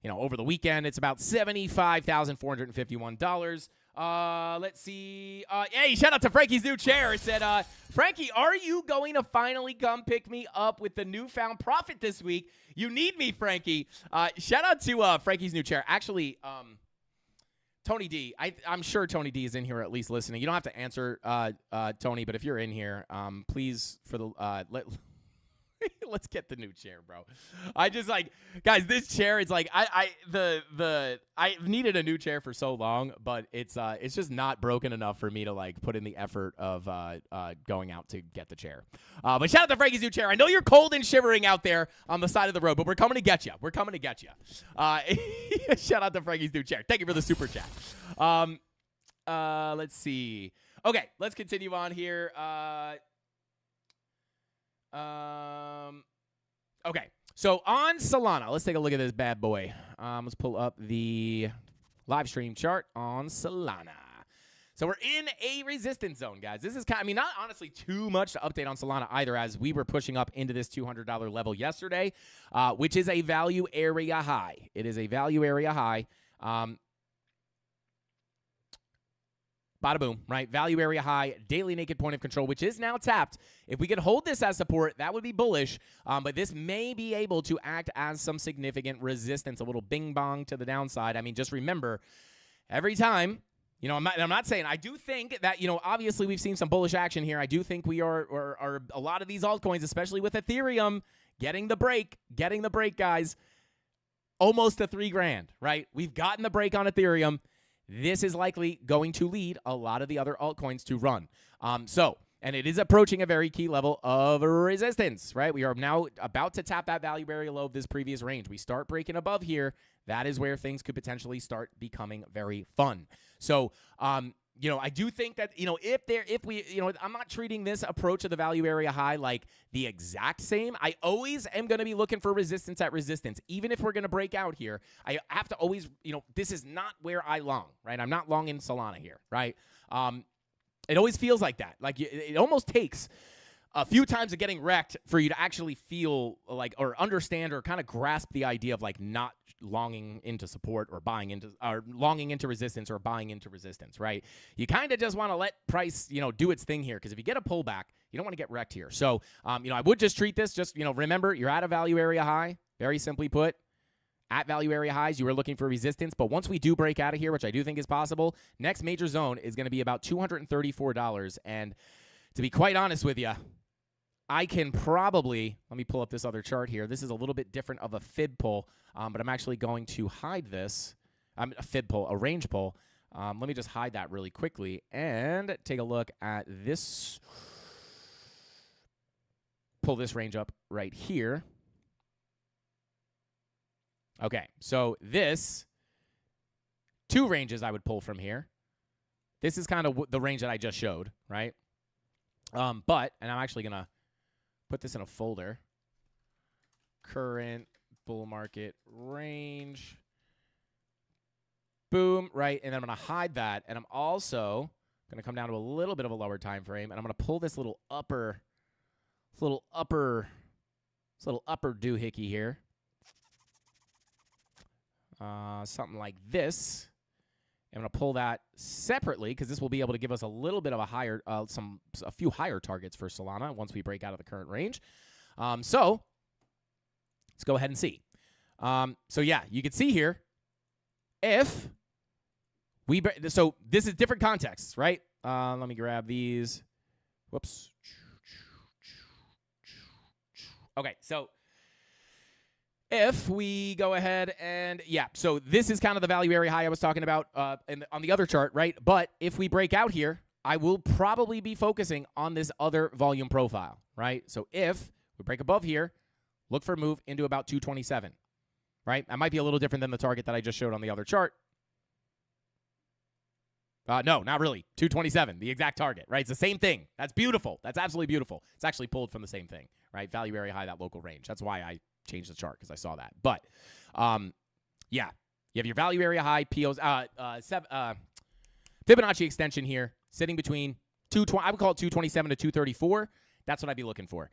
over the weekend, it's about $75,451. Let's see. Hey, shout out to Frankie's new chair. It said, Frankie, are you going to finally come pick me up with the newfound profit this week? You need me, Frankie. Shout out to Frankie's new chair. Actually, Tony D, I'm sure Tony D is in here at least listening. You don't have to answer, Tony, but if you're in here, please, for the let's get the new chair, bro. I just guys, this chair is I've needed a new chair for so long, but it's just not broken enough for me to put in the effort of going out to get the chair. But shout out to Frankie's new chair. I know you're cold and shivering out there on the side of the road, but we're coming to get you. We're coming to get you. Shout out to Frankie's new chair. Thank you for the super chat. Let's see. Okay, let's continue on here. Okay, so on Solana, let's take a look at this bad boy. Let's pull up the live stream chart on Solana. So we're in a resistance zone, guys. This is not honestly too much to update on Solana either, as we were pushing up into this $200 level yesterday, which is a value area high. It is a value area high. Bada boom, right? Value area high, daily naked point of control, which is now tapped. If we could hold this as support, that would be bullish, but this may be able to act as some significant resistance, a little bing bong to the downside. I mean, just remember, every time, I'm not saying, I do think that, obviously we've seen some bullish action here. I do think we are a lot of these altcoins, especially with Ethereum, getting the break, guys, almost to $3,000, right? We've gotten the break on Ethereum. This is likely going to lead a lot of the other altcoins to run. And it is approaching a very key level of resistance, right? We are now about to tap that value area low of this previous range. We start breaking above here. That is where things could potentially start becoming very fun. So, I do think that, if we, I'm not treating this approach of the value area high like the exact same. I always am going to be looking for resistance at resistance. Even if we're going to break out here, I have to always, this is not where I long, right? I'm not long in Solana here, right? It always feels like that. Like it almost takes a few times of getting wrecked for you to actually feel like, or understand, or kind of grasp the idea of like not longing into support or longing into resistance or buying into resistance, right? You kind of just want to let price, do its thing here, because if you get a pullback, you don't want to get wrecked here. So, I would just treat this, remember, you're at a value area high, very simply put. At value area highs, you were looking for resistance, but once we do break out of here, which I do think is possible, next major zone is going to be about $234, and to be quite honest with you, I can probably, let me pull up this other chart here. This is a little bit different of a fib pull, but I'm actually going to hide this. A fib pull, a range pull. Let me just hide that really quickly and take a look at this. Pull this range up right here. Okay, so this, two ranges I would pull from here. This is kind of the range that I just showed, right? And I'm actually going to put this in a folder. Current bull market range. Boom, right? And then I'm going to hide that. And I'm also going to come down to a little bit of a lower time frame. And I'm going to pull this little upper doohickey here. Something like this. I'm going to pull that separately because this will be able to give us a little bit of a higher, a few higher targets for Solana once we break out of the current range. So let's go ahead and see. So yeah, you can see here, if we, so this is different contexts, right? Let me grab these. Whoops. Okay, so if we go ahead and, yeah, so this is kind of the value area high I was talking about on the other chart, right? But if we break out here, I will probably be focusing on this other volume profile, right? So if we break above here, look for a move into about 227, right? That might be a little different than the target that I just showed on the other chart. No, not really. 227, the exact target, right? It's the same thing. That's beautiful. That's absolutely beautiful. It's actually pulled from the same thing, right? Value area high, that local range. That's why I changed the chart, because I saw that. But, yeah, you have your value area high, POs, Fibonacci extension here, sitting between I would call it 227 to 234. That's what I'd be looking for.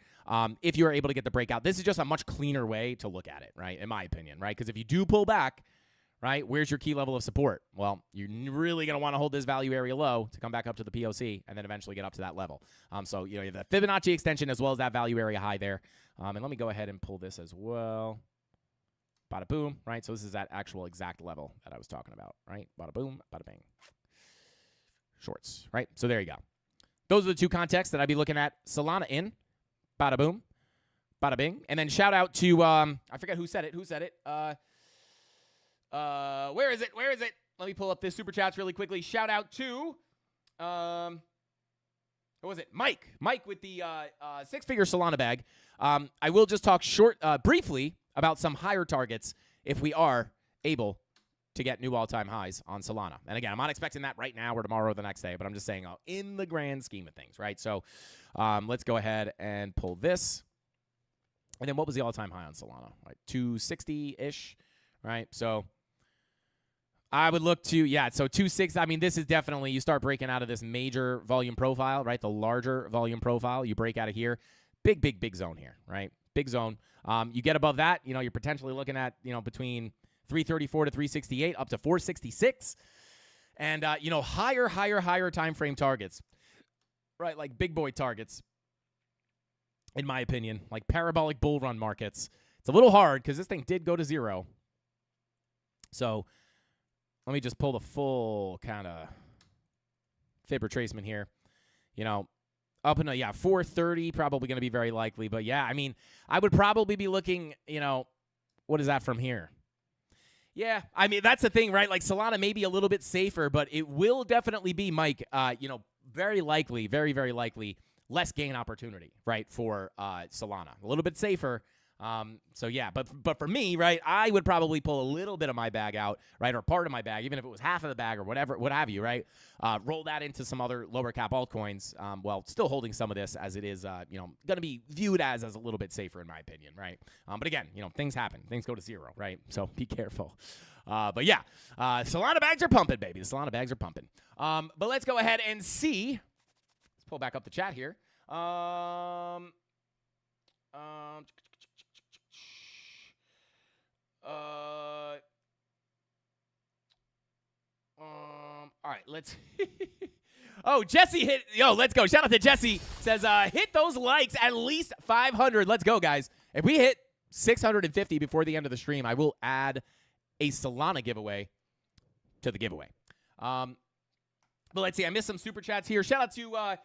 If you're able to get the breakout, this is just a much cleaner way to look at it, right? In my opinion, right? Because if you do pull back, right, where's your key level of support? Well, you're really going to want to hold this value area low to come back up to the POC and then eventually get up to that level. So, you have the Fibonacci extension as well as that value area high there. And let me go ahead and pull this as well. Bada boom, right? So this is that actual exact level that I was talking about, right? Bada boom, bada bang. Shorts, right? So there you go. Those are the two contexts that I'd be looking at Solana in. Bada boom, bada bing. And then shout out to, I forget who said it. Where is it? Let me pull up this super chats really quickly. Shout out to, who was it? Mike with the six-figure Solana bag. I will just talk briefly about some higher targets if we are able to get new all-time highs on Solana. And again, I'm not expecting that right now or tomorrow or the next day, but I'm just saying in the grand scheme of things, right? So let's go ahead and pull this. And then what was the all-time high on Solana? Like 260-ish, right? So I would look to, so 260. I mean, this is definitely, you start breaking out of this major volume profile, right? The larger volume profile, you break out of here. Big zone here, right? Big zone. You get above that, you're potentially looking at, between 334 to 368 up to 466. And, higher time frame targets, right? Like big boy targets, in my opinion, like parabolic bull run markets. It's a little hard because this thing did go to zero. So let me just pull the full kind of fib retracement here. Up in 430, probably going to be very likely. But, yeah, I mean, I would probably be looking, what is that from here? Yeah, I mean, that's the thing, right? Like, Solana may be a little bit safer, but it will definitely be, Mike, very likely, very, very likely, less gain opportunity, right, for Solana. A little bit safer, So yeah, but for me, right, I would probably pull a little bit of my bag out, right, or part of my bag, even if it was half of the bag or whatever, what have you, right? Roll that into some other lower cap altcoins, while still holding some of this as it is, going to be viewed as a little bit safer in my opinion, right? But again, things happen, things go to zero, right? So be careful. But yeah, Solana bags are pumping, baby. The Solana bags are pumping. But let's go ahead and see. Let's pull back up the chat here. All right, let's. Oh, Jesse hit. Yo, let's go. Shout out to Jesse. Says, hit those likes at least 500. Let's go, guys. If we hit 650 before the end of the stream, I will add a Solana giveaway to the giveaway. But let's see. I missed some super chats here. Shout out to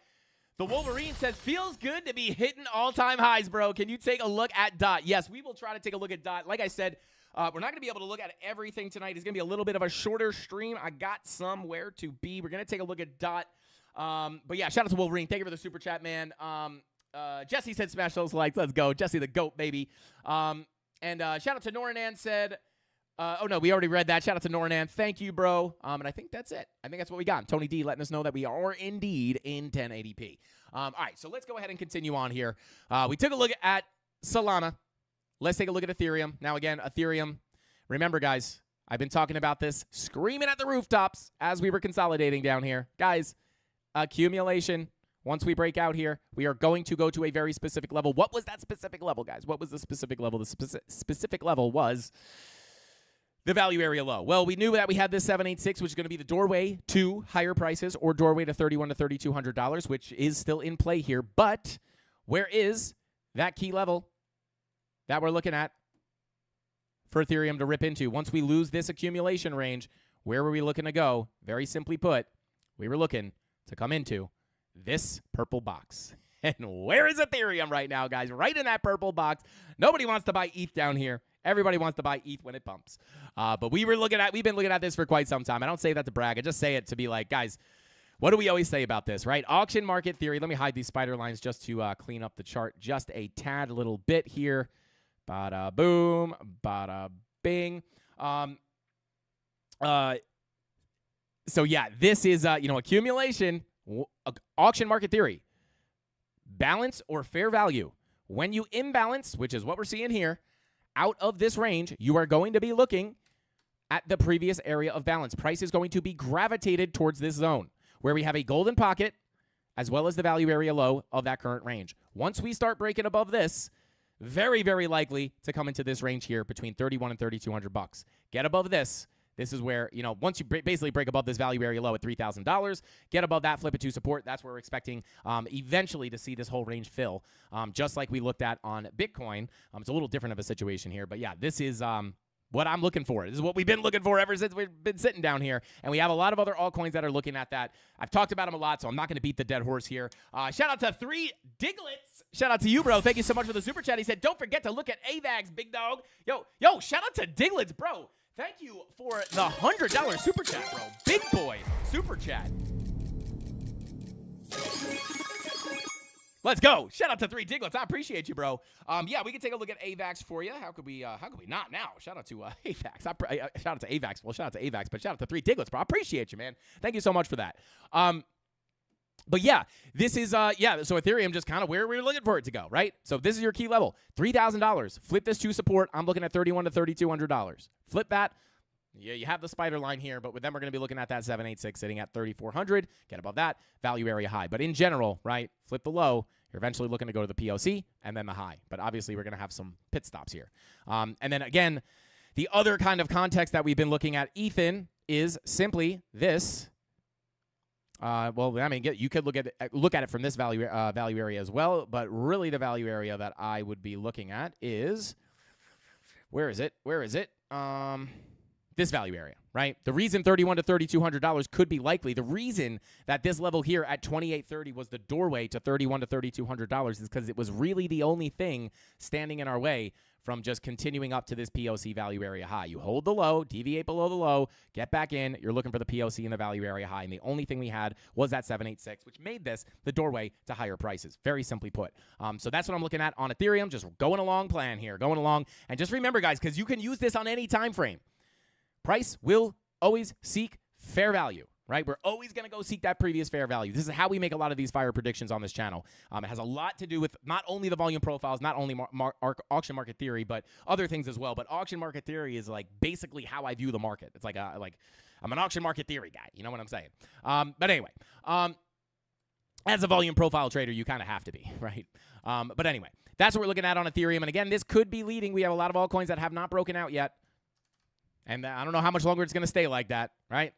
the Wolverine. Says, feels good to be hitting all-time highs, bro. Can you take a look at DOT? Yes, we will try to take a look at DOT. Like I said, we're not going to be able to look at everything tonight. It's going to be a little bit of a shorter stream. I got somewhere to be. We're going to take a look at DOT. But yeah, shout out to Wolverine. Thank you for the super chat, man. Jesse said smash those likes. Let's go. Jesse the GOAT, baby. And shout out to Noranan said, oh, no, we already read that. Shout out to Noranan. Thank you, bro. And I think that's it. I think that's what we got. Tony D letting us know that we are indeed in 1080p. All right, so let's go ahead and continue on here. We took a look at Solana. Let's take a look at Ethereum. Now, again, Ethereum, remember, guys, I've been talking about this, screaming at the rooftops as we were consolidating down here. Guys, accumulation. Once we break out here, we are going to go to a very specific level. What was that specific level, guys? What was the specific level? The specific level was the value area low. Well, we knew that we had this 786, which is going to be the doorway to higher prices or doorway to $3,100 to $3,200, which is still in play here. But where is that key level that we're looking at for Ethereum to rip into? Once we lose this accumulation range, where were we looking to go? Very simply put, we were looking to come into this purple box. And where is Ethereum right now, guys? Right in that purple box. Nobody wants to buy ETH down here. Everybody wants to buy ETH when it pumps. But we've been looking at this for quite some time. I don't say that to brag. I just say it to be like, guys, what do we always say about this, right? Auction market theory. Let me hide these spider lines just to clean up the chart just a tad little bit here. Bada boom, bada bing. So yeah, this is accumulation, auction market theory, balance or fair value. When you imbalance, which is what we're seeing here, out of this range, you are going to be looking at the previous area of balance. Price is going to be gravitated towards this zone where we have a golden pocket as well as the value area low of that current range. Once we start breaking above this, very, very likely to come into this range here between $3,100 and $3,200. Get above this. This is where, once you basically break above this value area low at $3,000, get above that, flip it to support. That's where we're expecting eventually to see this whole range fill, just like we looked at on Bitcoin. It's a little different of a situation here. But, yeah, this is what I'm looking for. This is what we've been looking for ever since we've been sitting down here. And we have a lot of other altcoins that are looking at that. I've talked about them a lot, so I'm not going to beat the dead horse here. Shout out to 3 Diglets. Shout out to you, bro. Thank you so much for the super chat. He said, don't forget to look at AVAX, big dog. Yo, shout out to Diglets, bro. Thank you for the $100 super chat, bro. Big boy super chat. Let's go. Shout out to 3 Diglets. I appreciate you, bro. Yeah, we can take a look at AVAX for you. How could we not now? Shout out to AVAX. Shout out to AVAX. Well, shout out to AVAX, but shout out to 3 Diglets, bro. I appreciate you, man. Thank you so much for that. But yeah, this is, so Ethereum just kind of where we're looking for it to go, right? So this is your key level, $3,000. Flip this to support. I'm looking at $3,100 to $3,200. Flip that. Yeah, you have the spider line here, but with them, we're going to be looking at that 786 sitting at 3,400. Get above that, value area high. But in general, right, flip the low. You're eventually looking to go to the POC and then the high. But obviously, we're going to have some pit stops here. And then again, the other kind of context that we've been looking at Ethan is simply this. Well, I mean, you could look at it from this value area as well, but really the value area that I would be looking at is, where is it? This value area, right? The reason $3,100 to $3,200 could be likely, the reason that this level here at $2,830 was the doorway to $3,100 to $3,200 is because it was really the only thing standing in our way from just continuing up to this POC value area high. You hold the low, deviate below the low, get back in. You're looking for the POC and the value area high. And the only thing we had was that 786, which made this the doorway to higher prices. Very simply put. So that's what I'm looking at on Ethereum. Just going along plan here, going along. And just remember, guys, because you can use this on any time frame. Price will always seek fair value. Right? We're always going to go seek that previous fair value. This is how we make a lot of these fire predictions on this channel. It has a lot to do with not only the volume profiles, not only auction market theory, but other things as well. But auction market theory is like basically how I view the market. It's like I'm an auction market theory guy. You know what I'm saying? But anyway, as a volume profile trader, you kind of have to be, right? But anyway, that's what we're looking at on Ethereum. And again, this could be leading. We have a lot of altcoins that have not broken out yet. And I don't know how much longer it's going to stay like that, right?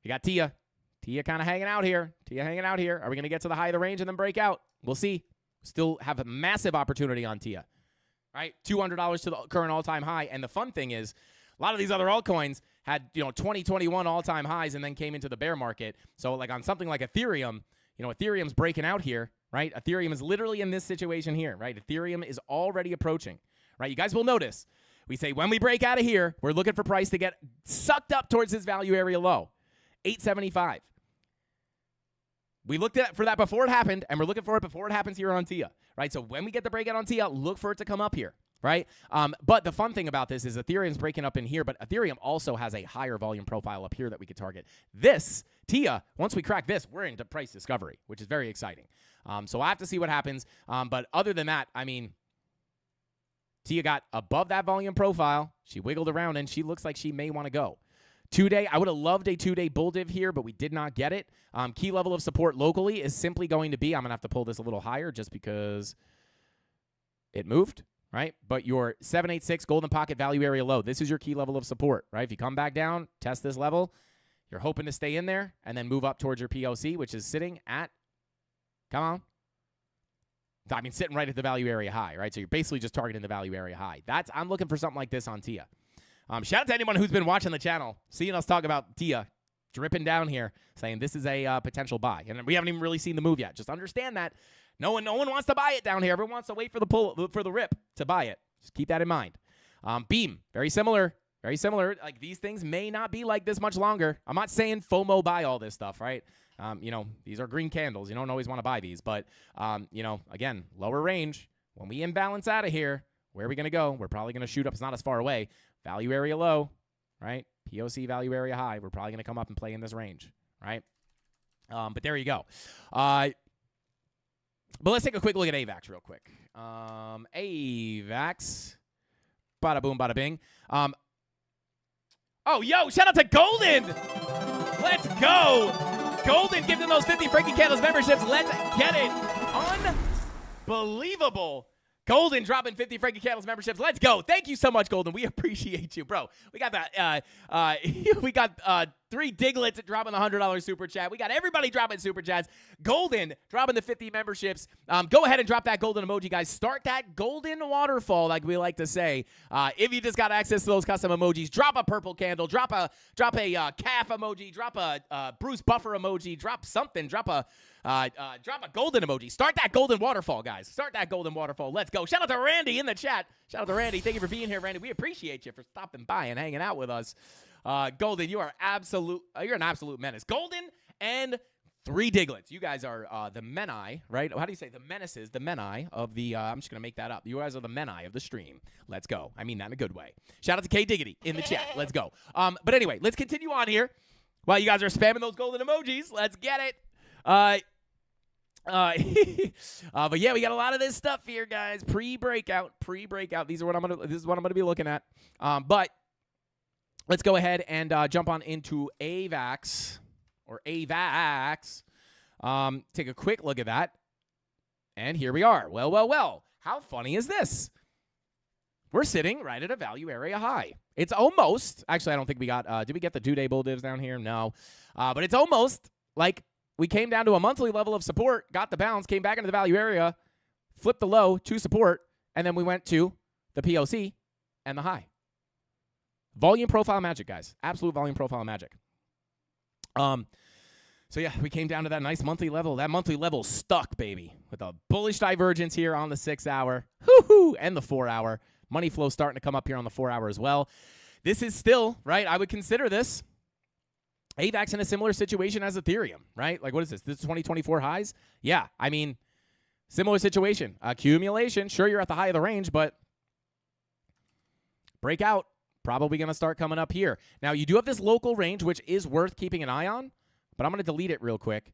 You got Tia. Tia kind of hanging out here. Are we going to get to the high of the range and then break out? We'll see. Still have a massive opportunity on Tia. Right? $200 to the current all-time high. And the fun thing is, a lot of these other altcoins had, 2021 all-time highs and then came into the bear market. So like on something like Ethereum, Ethereum's breaking out here, right? Ethereum is literally in this situation here, right? Ethereum is already approaching, right? You guys will notice. We say when we break out of here, we're looking for price to get sucked up towards this value area low. 875. We looked for that before it happened, and we're looking for it before it happens here on TIA, right? So when we get the breakout on TIA, look for it to come up here, right? But the fun thing about this is Ethereum's breaking up in here, but Ethereum also has a higher volume profile up here that we could target. This, TIA, once we crack this, we're into price discovery, which is very exciting. So I have to see what happens. But other than that, I mean, TIA got above that volume profile. She wiggled around, and she looks like she may want to go. 2-day, I would have loved a 2-day bull div here, but we did not get it. Key level of support locally is simply going to be, I'm going to have to pull this a little higher just because it moved, right? But your 786 golden pocket value area low, this is your key level of support, right? If you come back down, test this level, you're hoping to stay in there and then move up towards your POC, which is sitting at, come on. I mean, sitting right at the value area high, right? So you're basically just targeting the value area high. I'm looking for something like this on TIA. Shout out to anyone who's been watching the channel, seeing us talk about TIA, dripping down here, saying this is a potential buy. And we haven't even really seen the move yet. Just understand that. No one wants to buy it down here. Everyone wants to wait for the rip to buy it. Just keep that in mind. Beam, very similar. Very similar. Like, these things may not be like this much longer. I'm not saying FOMO buy all this stuff, right? These are green candles. You don't always want to buy these. But, again, lower range. When we imbalance out of here, where are we going to go? We're probably going to shoot up. It's not as far away. Value area low, right? POC value area high. We're probably going to come up and play in this range, right? But there you go. But let's take a quick look at AVAX real quick. AVAX. Bada boom, bada bing. Shout out to Golden. Let's go. Golden, give them those 50 Frankie Candles memberships. Let's get it. Unbelievable. Golden dropping 50 Frankie Candles memberships. Let's go. Thank you so much, Golden. We appreciate you, bro. We got that. We got 3 Diglets dropping the $100 super chat. We got everybody dropping super chats. Golden dropping the 50 memberships. Go ahead and drop that golden emoji, guys. Start that golden waterfall, like we like to say. If you just got access to those custom emojis, drop a purple candle, drop a calf emoji, drop a Bruce Buffer emoji, drop something, drop a golden emoji. Start that golden waterfall, guys. Start that golden waterfall. Let's go. Shout out to Randy in the chat. Shout out to Randy. Thank you for being here, Randy. We appreciate you for stopping by and hanging out with us. Golden, you're an absolute menace. Golden and 3 Diglets. You guys are the Menai, right? How do you say the menaces? The Menai of the. I'm just gonna make that up. You guys are the Menai of the stream. Let's go. I mean that in a good way. Shout out to K Diggity in the chat. Let's go. But anyway, let's continue on here. While you guys are spamming those golden emojis, let's get it. But yeah, we got a lot of this stuff here, guys. Pre-breakout. This is what I'm gonna be looking at. But let's go ahead and jump on into AVAX. Take a quick look at that. And here we are. Well. How funny is this? We're sitting right at a value area high. It's almost, actually, I don't think we got, did we get the 2-day bull divs down here? No. But it's almost like we came down to a monthly level of support, got the bounce, came back into the value area, flipped the low to support, and then we went to the POC and the high. Volume profile magic, guys. Absolute volume profile magic. So yeah, we came down to that nice monthly level. That monthly level stuck, baby, with a bullish divergence here on the 6 hour, and the 4 hour. Money flow starting to come up here on the 4-hour as well. This is still, right, I would consider this AVAX in a similar situation as Ethereum, right? Like, what is this? This is 2024 highs? Yeah, I mean, similar situation. Accumulation, sure, you're at the high of the range, but breakout, probably going to start coming up here. Now, you do have this local range, which is worth keeping an eye on, but I'm going to delete it real quick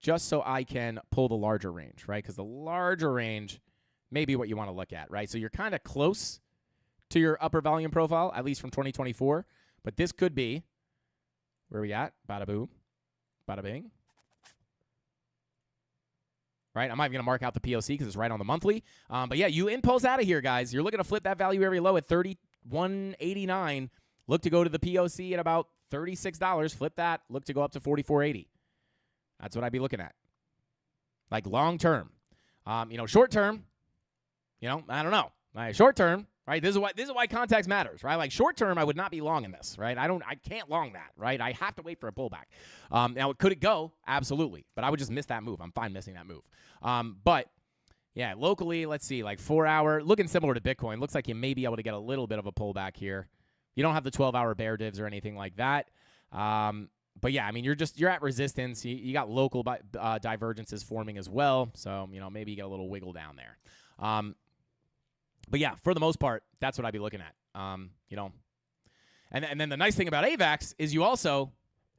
just so I can pull the larger range, right? Because the larger range may be what you want to look at, right? So you're kind of close to your upper volume profile, at least from 2024, but this could be, where are we at? Bada boom, bada bing. Right, I'm not even going to mark out the POC because it's right on the monthly. But yeah, you impulse out of here, guys. You're looking to flip that value area low at $31.89. Look to go to the POC at about $36. Flip that. Look to go up to $44.80. That's what I'd be looking at. Like long term. Short term, I don't know. Like short term, right? This is why context matters, right? Like short term, I would not be long in this, right? I can't long that, right? I have to wait for a pullback. Now, could it go? Absolutely. But I would just miss that move. I'm fine missing that move. But yeah, locally, let's see, like 4-hour, looking similar to Bitcoin. Looks like you may be able to get a little bit of a pullback here. You don't have the 12-hour bear divs or anything like that. But yeah, I mean, you're at resistance. You got local divergences forming as well. So, maybe you get a little wiggle down there. But yeah, for the most part, that's what I'd be looking at. And then the nice thing about AVAX is you also,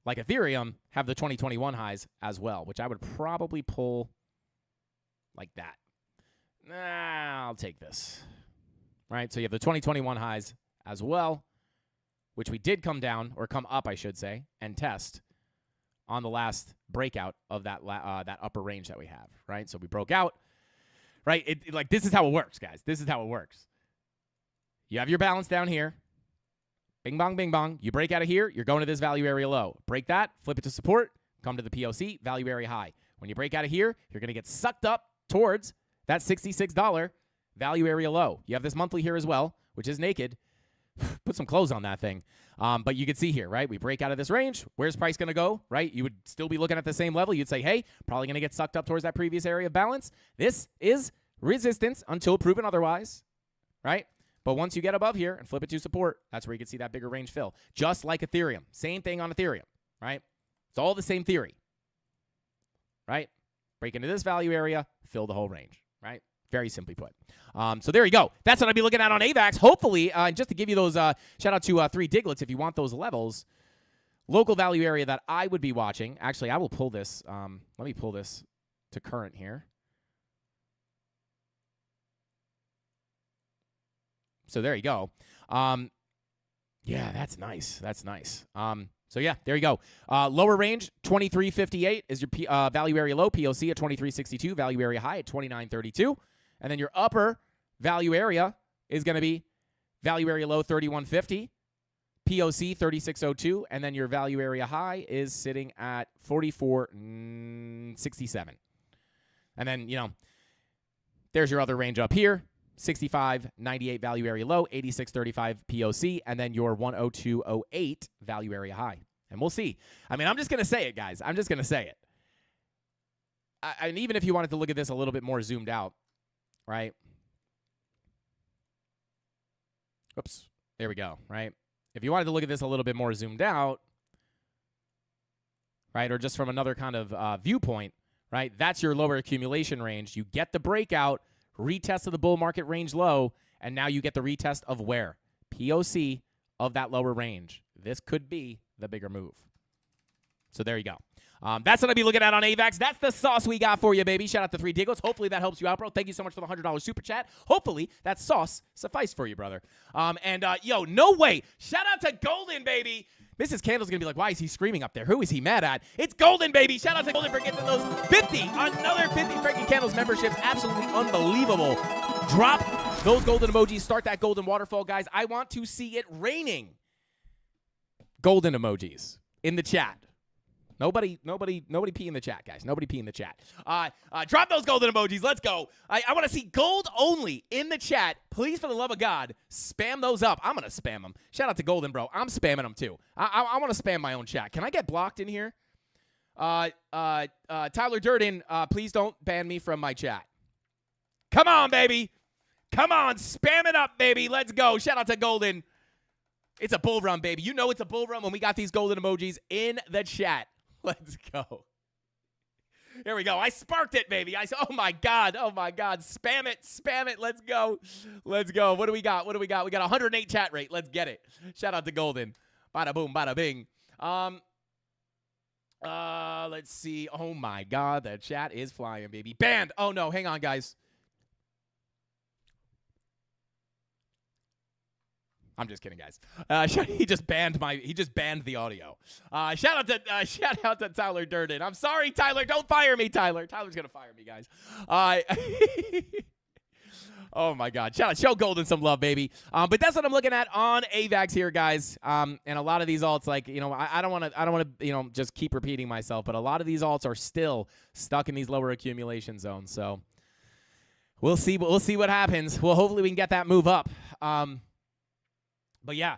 like Ethereum, have the 2021 highs as well, which I would probably pull like that. I'll take this. Right? So you have the 2021 highs as well, which we did come down, or come up, I should say, and test on the last breakout of that that upper range that we have, right? So we broke out, right? Like, this is how it works, guys. This is how it works. You have your balance down here. Bing, bong, bing, bong. You break out of here, you're going to this value area low. Break that, flip it to support, come to the POC, value area high. When you break out of here, you're going to get sucked up towards that $66 value area low. You have this monthly here as well, which is naked. Put some clothes on that thing. But you can see here, right? We break out of this range. Where's price going to go, right? You would still be looking at the same level. You'd say, hey, probably going to get sucked up towards that previous area of balance. This is resistance until proven otherwise, right? But once you get above here and flip it to support, that's where you can see that bigger range fill. Just like Ethereum. Same thing on Ethereum, right? It's all the same theory, right? Break into this value area, fill the whole range, right? Very simply put. So there you go. That's what I'd be looking at on AVAX. Hopefully, just to give you those, shout out to 3 Diglets if you want those levels. Local value area that I would be watching. Actually, I will pull this. Let me pull this to current here. So there you go. Yeah, that's nice. That's nice. So yeah, there you go. Lower range, 2358 is your value area low. POC at 2362. Value area high at 2932. And then your upper value area is going to be value area low 3150, POC 3602, and then your value area high is sitting at 4467. And then, there's your other range up here, 6598 value area low, 8635 POC, and then your 10208 value area high. And we'll see. I mean, I'm just going to say it, guys. I'm just going to say it. And even if you wanted to look at this a little bit more zoomed out, right? Oops. There we go, right? If you wanted to look at this a little bit more zoomed out, right, or just from another kind of viewpoint, right, that's your lower accumulation range. You get the breakout, retest of the bull market range low, and now you get the retest of where? POC of that lower range. This could be the bigger move. So there you go. That's what I'll be looking at on AVAX. That's the sauce we got for you, baby. Shout out to 3 Diglets. Hopefully that helps you out, bro. Thank you so much for the $100 super chat. Hopefully that sauce sufficed for you, brother. Yo, no way. Shout out to Golden, baby. Mrs. Candle's going to be like, why is he screaming up there? Who is he mad at? It's Golden, baby. Shout out to Golden for getting those 50. Another 50 Frankie Candles memberships. Absolutely unbelievable. Drop those golden emojis. Start that golden waterfall, guys. I want to see it raining golden emojis in the chat. Nobody pee in the chat, guys. Nobody pee in the chat. Drop those golden emojis. Let's go. I want to see gold only in the chat. Please, for the love of God, spam those up. I'm going to spam them. Shout out to Golden, bro. I'm spamming them, too. I want to spam my own chat. Can I get blocked in here? Tyler Durden, please don't ban me from my chat. Come on, baby. Come on, spam it up, baby. Let's go. Shout out to Golden. It's a bull run, baby. You know it's a bull run when we got these golden emojis in the chat. Let's go. Here we go. I sparked it, baby. Oh, my God. Oh, my God. Spam it. Spam it. Let's go. Let's go. What do we got? What do we got? We got 108 chat rate. Let's get it. Shout out to Golden. Bada boom, bada bing. Let's see. Oh, my God. The chat is flying, baby. Banned. Oh, no. Hang on, guys. I'm just kidding, guys. He just banned the audio. Shout out to Tyler Durden. I'm sorry, Tyler. Don't fire me, Tyler. Tyler's gonna fire me, guys. Oh my God. Show Golden some love, baby. But that's what I'm looking at on AVAX here, guys. And a lot of these alts, like, I don't want to, just keep repeating myself, but a lot of these alts are still stuck in these lower accumulation zones. So we'll see what happens. Well, hopefully we can get that move up. But yeah,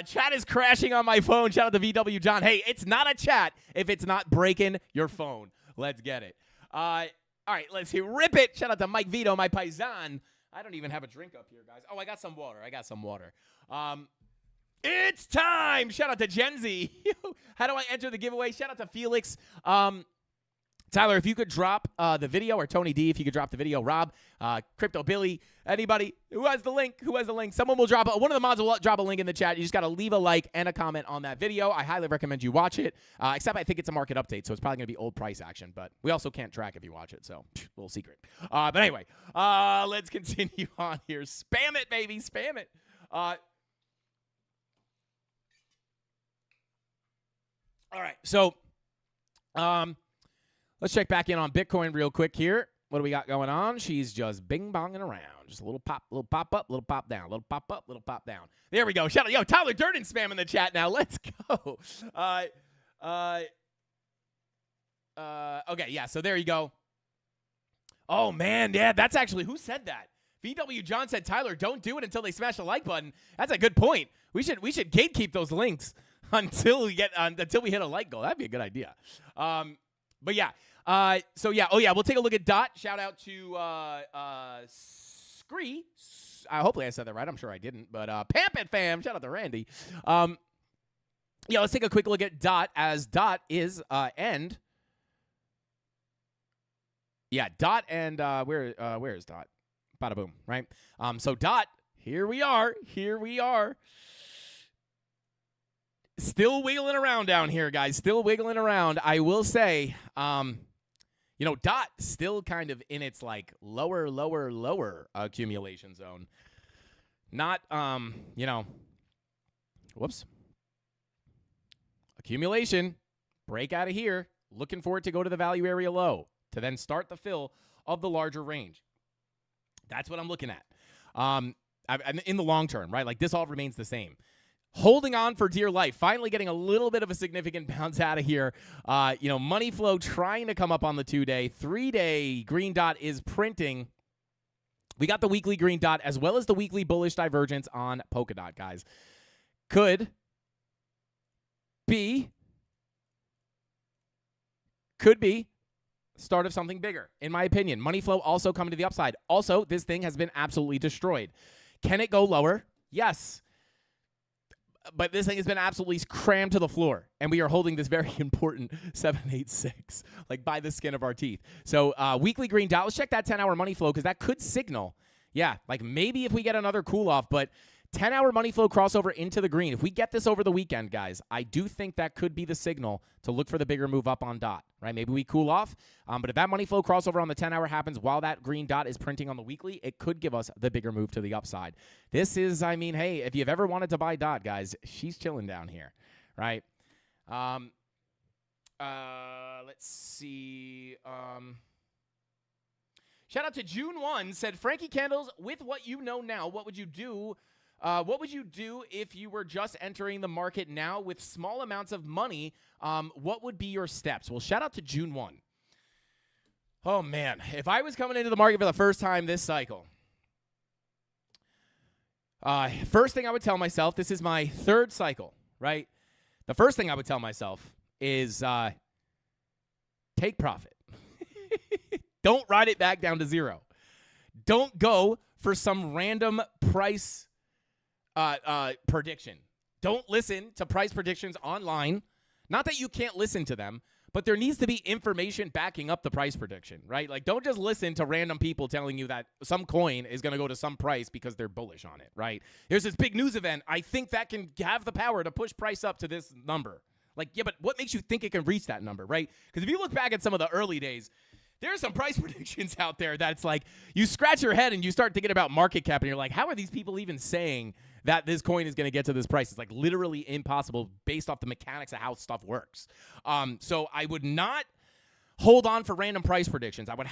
chat is crashing on my phone. Shout out to VW John. Hey, it's not a chat if it's not breaking your phone. Let's get it. All right, let's rip it. Shout out to Mike Vito, my paisan. I don't even have a drink up here, guys. Oh, I got some water. It's time. Shout out to Gen Z. How do I enter the giveaway? Shout out to Felix. Tyler, if you could drop the video, or Tony D, if you could drop the video, Rob, Crypto Billy, anybody who has the link, someone will drop one of the mods will drop a link in the chat. You just got to leave a like and a comment on that video. I highly recommend you watch it, except I think it's a market update, so it's probably going to be old price action, but we also can't track if you watch it, so little secret. But anyway, let's continue on here. Spam it, baby, spam it. All right, so let's check back in on Bitcoin real quick here. What do we got going on? She's just bing-bonging around. Just a little pop up, little pop down, little pop up, little pop down. There we go. Shout out. Yo, Tyler Durden spamming the chat now. Let's go. Okay, yeah, so there you go. Oh, man, yeah, that's actually, who said that? VW John said, Tyler, don't do it until they smash the like button. That's a good point. We should gatekeep those links until we hit a like goal. That'd be a good idea. But yeah. So yeah. Oh yeah. We'll take a look at Dot. Shout out to Scree. Hopefully I said that right. I'm sure I didn't. But Pamp It Fam. Shout out to Randy. Yeah. Let's take a quick look at Dot, as Dot is end. Yeah. Dot and where is Dot? Bada boom. Right. So Dot. Here we are. Still wiggling around down here, guys. Still wiggling around. I will say, Dot still kind of in its like lower accumulation zone. Not, whoops. Accumulation. Break out of here. Looking for it to go to the value area low to then start the fill of the larger range. That's what I'm looking at. In the long term, right? Like this all remains the same. Holding on for dear life, finally getting a little bit of a significant bounce out of here. Money flow trying to come up on the 2-day. 3-day green dot is printing. We got the weekly green dot as well as the weekly bullish divergence on Polkadot, guys. Could be start of something bigger, in my opinion. Money flow also coming to the upside. Also, this thing has been absolutely destroyed. Can it go lower? Yes. But this thing has been absolutely crammed to the floor, and we are holding this very important 786, like by the skin of our teeth. So weekly green dot, let's check that 10-hour money flow, because that could signal, yeah, like maybe if we get another cool-off, but 10-hour money flow crossover into the green. If we get this over the weekend, guys, I do think that could be the signal to look for the bigger move up on Dot, right? Maybe we cool off, but if that money flow crossover on the 10-hour happens while that green dot is printing on the weekly, it could give us the bigger move to the upside. This is, hey, if you've ever wanted to buy Dot, guys, she's chilling down here, right? Let's see. Shout out to June 1, said, Frankie Candles, with what you know now, what would you do? What would you do if you were just entering the market now with small amounts of money? What would be your steps? Well, shout out to June 1. Oh, man. If I was coming into the market for the first time this cycle, first thing I would tell myself, this is my third cycle, right? The first thing I would tell myself is take profit. Don't ride it back down to zero. Don't go for some random price prediction. Don't listen to price predictions online. Not that you can't listen to them, but there needs to be information backing up the price prediction, right? Like, don't just listen to random people telling you that some coin is going to go to some price because they're bullish on it, right? There's this big news event. I think that can have the power to push price up to this number. Like, yeah, but what makes you think it can reach that number, right? Because if you look back at some of the early days, there are some price predictions out there that's like, you scratch your head and you start thinking about market cap and you're like, how are these people even saying that this coin is going to get to this price? It's like literally impossible based off the mechanics of how stuff works. So I would not hold on for random price predictions. I would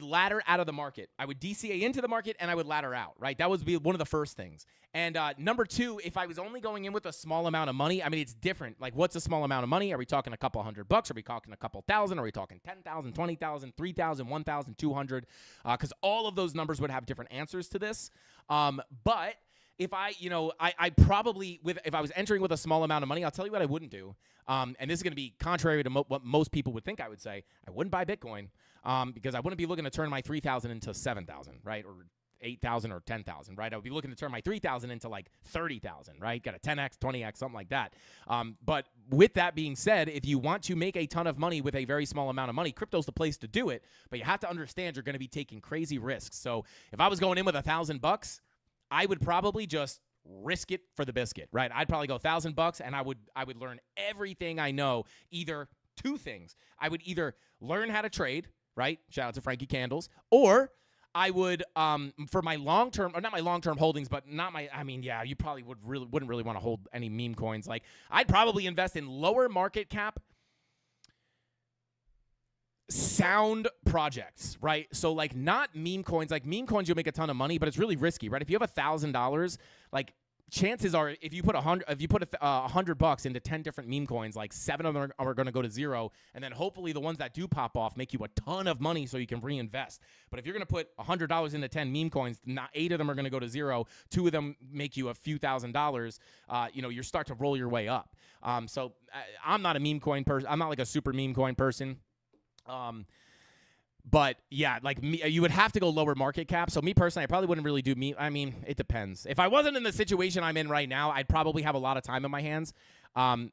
ladder out of the market. I would DCA into the market and I would ladder out, right? That would be one of the first things. And number two, if I was only going in with a small amount of money, I mean, it's different. Like, what's a small amount of money? Are we talking a couple $100? Are we talking a couple thousand? Are we talking 10,000, 20,000, 3,000, 1,000, 200? Because all of those numbers would have different answers to this. But if I probably, if I was entering with a small amount of money, I'll tell you what I wouldn't do. And this is going to be contrary to what most people would think I would say. I wouldn't buy Bitcoin because I wouldn't be looking to turn my 3,000 into 7,000, right? Or 8,000 or 10,000, right? I would be looking to turn my 3,000 into like 30,000, right? Got a 10x, 20x, something like that. But with that being said, if you want to make a ton of money with a very small amount of money, crypto's the place to do it. But you have to understand you're going to be taking crazy risks. So if I was going in with $1,000, I would probably just risk it for the biscuit, right? I'd probably go $1,000 and I would learn everything I know. Either two things. I would either learn how to trade, right? Shout out to Frankie Candles. Or I would, for my long-term, or not my long-term holdings, but not my, I mean, yeah, you probably wouldn't really want to hold any meme coins. Like, I'd probably invest in lower market cap, sound projects, right? So, like, not meme coins. Like, meme coins, you'll make a ton of money, but it's really risky, right? If you have $1,000, like, chances are, if you put $100 into 10 different meme coins, like 7 of them are going to go to zero, and then hopefully the ones that do pop off make you a ton of money so you can reinvest. But if you're going to put $100 into 10 meme coins, not 8 of them are going to go to zero. 2 of them make you a few $1,000s. You start to roll your way up. So I'm not a meme coin person. I'm not like a super meme coin person. But yeah, like me, you would have to go lower market cap. So me personally, I probably wouldn't really do meme. I mean, it depends. If I wasn't in the situation I'm in right now, I'd probably have a lot of time in my hands. I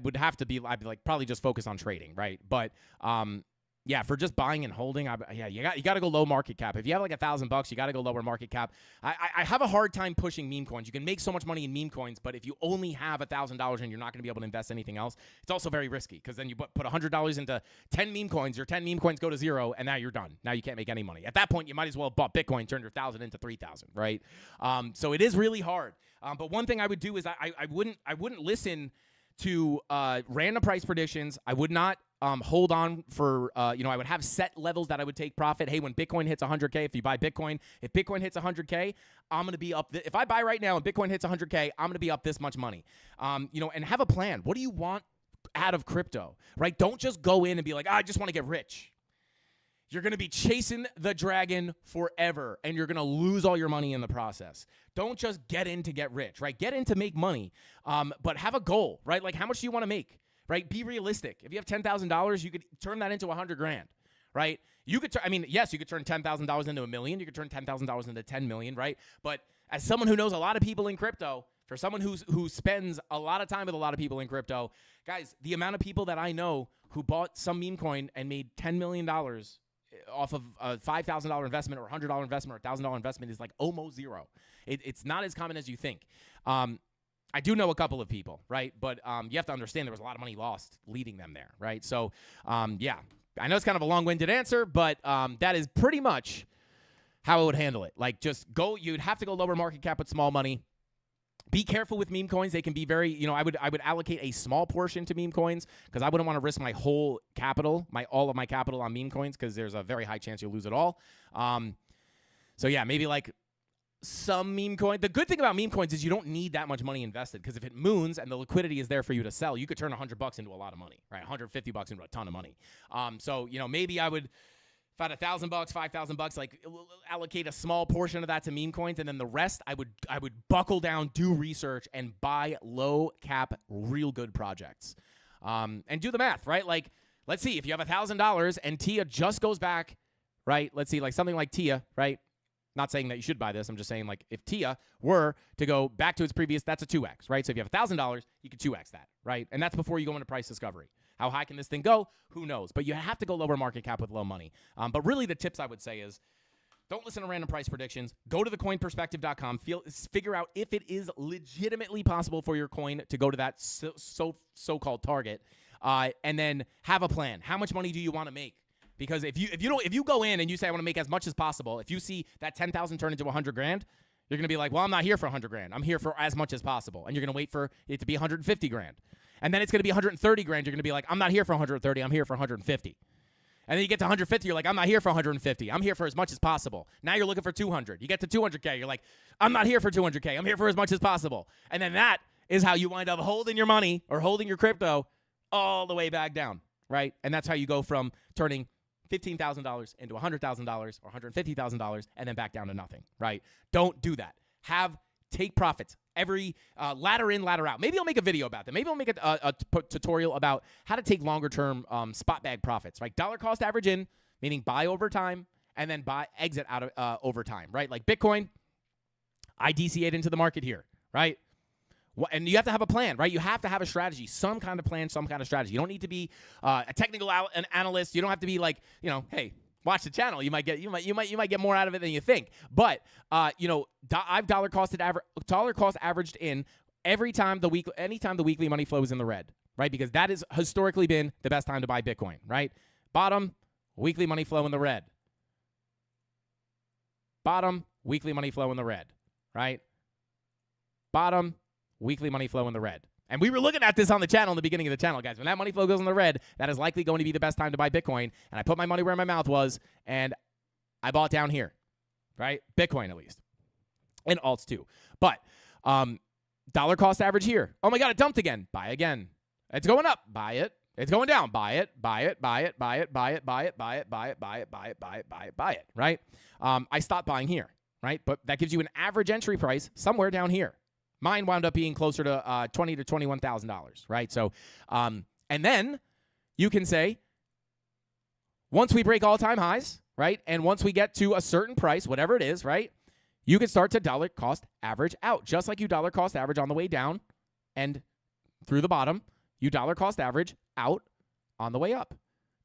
would have to be. I'd be like probably just focus on trading, right? But yeah, for just buying and holding, you got to go low market cap. If you have like $1,000, you got to go lower market cap. I have a hard time pushing meme coins. You can make so much money in meme coins, but if you only have $1,000 and you're not going to be able to invest anything else, it's also very risky because then you put $100 into 10 meme coins. Your 10 meme coins go to zero, and now you're done. Now you can't make any money. At that point, you might as well have bought Bitcoin, turned your 1,000 into 3,000, right? So it is really hard. But one thing I would do is I wouldn't listen to random price predictions. I would not hold on for, I would have set levels that I would take profit. Hey, when Bitcoin hits 100K, if you buy Bitcoin, if Bitcoin hits 100K, I'm going to be up. If I buy right now and Bitcoin hits 100K, I'm going to be up this much money. And have a plan. What do you want out of crypto, right? Don't just go in and be like, I just want to get rich. You're going to be chasing the dragon forever, and you're going to lose all your money in the process. Don't just get in to get rich, right? Get in to make money, but have a goal, right? Like, how much do you want to make, right? Be realistic. If you have $10,000, you could turn that into $100,000, right? You could, yes, you could turn $10,000 into $1 million. You could turn $10,000 into $10 million, right? But as someone who knows a lot of people in crypto, for someone who spends a lot of time with a lot of people in crypto, guys, the amount of people that I know who bought some meme coin and made $10 million off of a $5,000 investment or $100 investment or $1,000 investment is like almost zero. It's not as common as you think. I do know a couple of people, right? But you have to understand there was a lot of money lost leading them there, right? So, yeah, I know it's kind of a long-winded answer, but that is pretty much how I would handle it. Like, just go. You'd have to go lower market cap with small money. Be careful with meme coins. They can be very, I would allocate a small portion to meme coins because I wouldn't want to risk my whole capital, all of my capital on meme coins because there's a very high chance you'll lose it all. So yeah, maybe like some meme coin. The good thing about meme coins is you don't need that much money invested because if it moons and the liquidity is there for you to sell, you could turn $100 into a lot of money, right? $150 into a ton of money. So, maybe I would, if I had $1,000, $5,000, like allocate a small portion of that to meme coins, and then the rest I would buckle down, do research, and buy low cap, real good projects, and do the math, right? Like, let's see, if you have $1,000 and TIA just goes back right? Let's see, like something like TIA, right? Not saying that you should buy this. I'm just saying, like, if TIA were to go back to its previous, that's a 2x, right? So if you have $1,000, you can 2x that, right? And that's before you go into price discovery. How high can this thing go? Who knows? But you have to go lower market cap with low money. But really, the tips I would say is, don't listen to random price predictions. Go to thecoinperspective.com. Figure out if it is legitimately possible for your coin to go to that so-called target, and then have a plan. How much money do you want to make? Because if you go in and you say I want to make as much as possible, if you see that 10,000 turn into 100 grand, you're gonna be like, well, I'm not here for 100 grand. I'm here for as much as possible, and you're gonna wait for it to be 150 grand, and then it's gonna be 130 grand. You're gonna be like, I'm not here for 130. I'm here for 150. And then you get to 150, you're like, I'm not here for 150. I'm here for as much as possible. Now you're looking for 200. You get to 200K, you're like, I'm not here for 200K. I'm here for as much as possible. And then that is how you wind up holding your money or holding your crypto all the way back down, right? And that's how you go from turning $15,000 into $100,000 or $150,000 and then back down to nothing, right? Don't do that. Take profits. Every ladder in, ladder out. Maybe I'll make a video about that. Maybe I'll make a tutorial about how to take longer-term spot bag profits, right? Dollar cost average in, meaning buy over time, and then exit out of over time, right? Like Bitcoin, I DCA'd into the market here, right? And you have to have a plan, right? You have to have a strategy, some kind of plan, some kind of strategy. You don't need to be a technical analyst. You don't have to be like, hey, watch the channel. You might get more out of it than you think. But I've dollar cost averaged in anytime the weekly money flow is in the red, right? Because that has historically been the best time to buy Bitcoin, right? Bottom, weekly money flow in the red. Bottom, weekly money flow in the red, right? Bottom, weekly money flow in the red. And we were looking at this on the channel in the beginning of the channel, guys. When that money flow goes in the red, that is likely going to be the best time to buy Bitcoin. And I put my money where my mouth was, and I bought down here, right? Bitcoin, at least. And alts, too. But dollar cost average here. Oh, my God, it dumped again. Buy again. It's going up. Buy it. It's going down. Buy it. Buy it. Buy it. Buy it. Buy it. Buy it. Buy it. Buy it. Buy it. Buy it. Buy it. Buy it. Buy it. Right? I stopped buying here, right? But that gives you an average entry price somewhere down here. Mine wound up being closer to $20,000 to $21,000, right? So, and then you can say, once we break all-time highs, right, and once we get to a certain price, whatever it is, right, you can start to dollar cost average out, just like you dollar cost average on the way down and through the bottom. You dollar cost average out on the way up,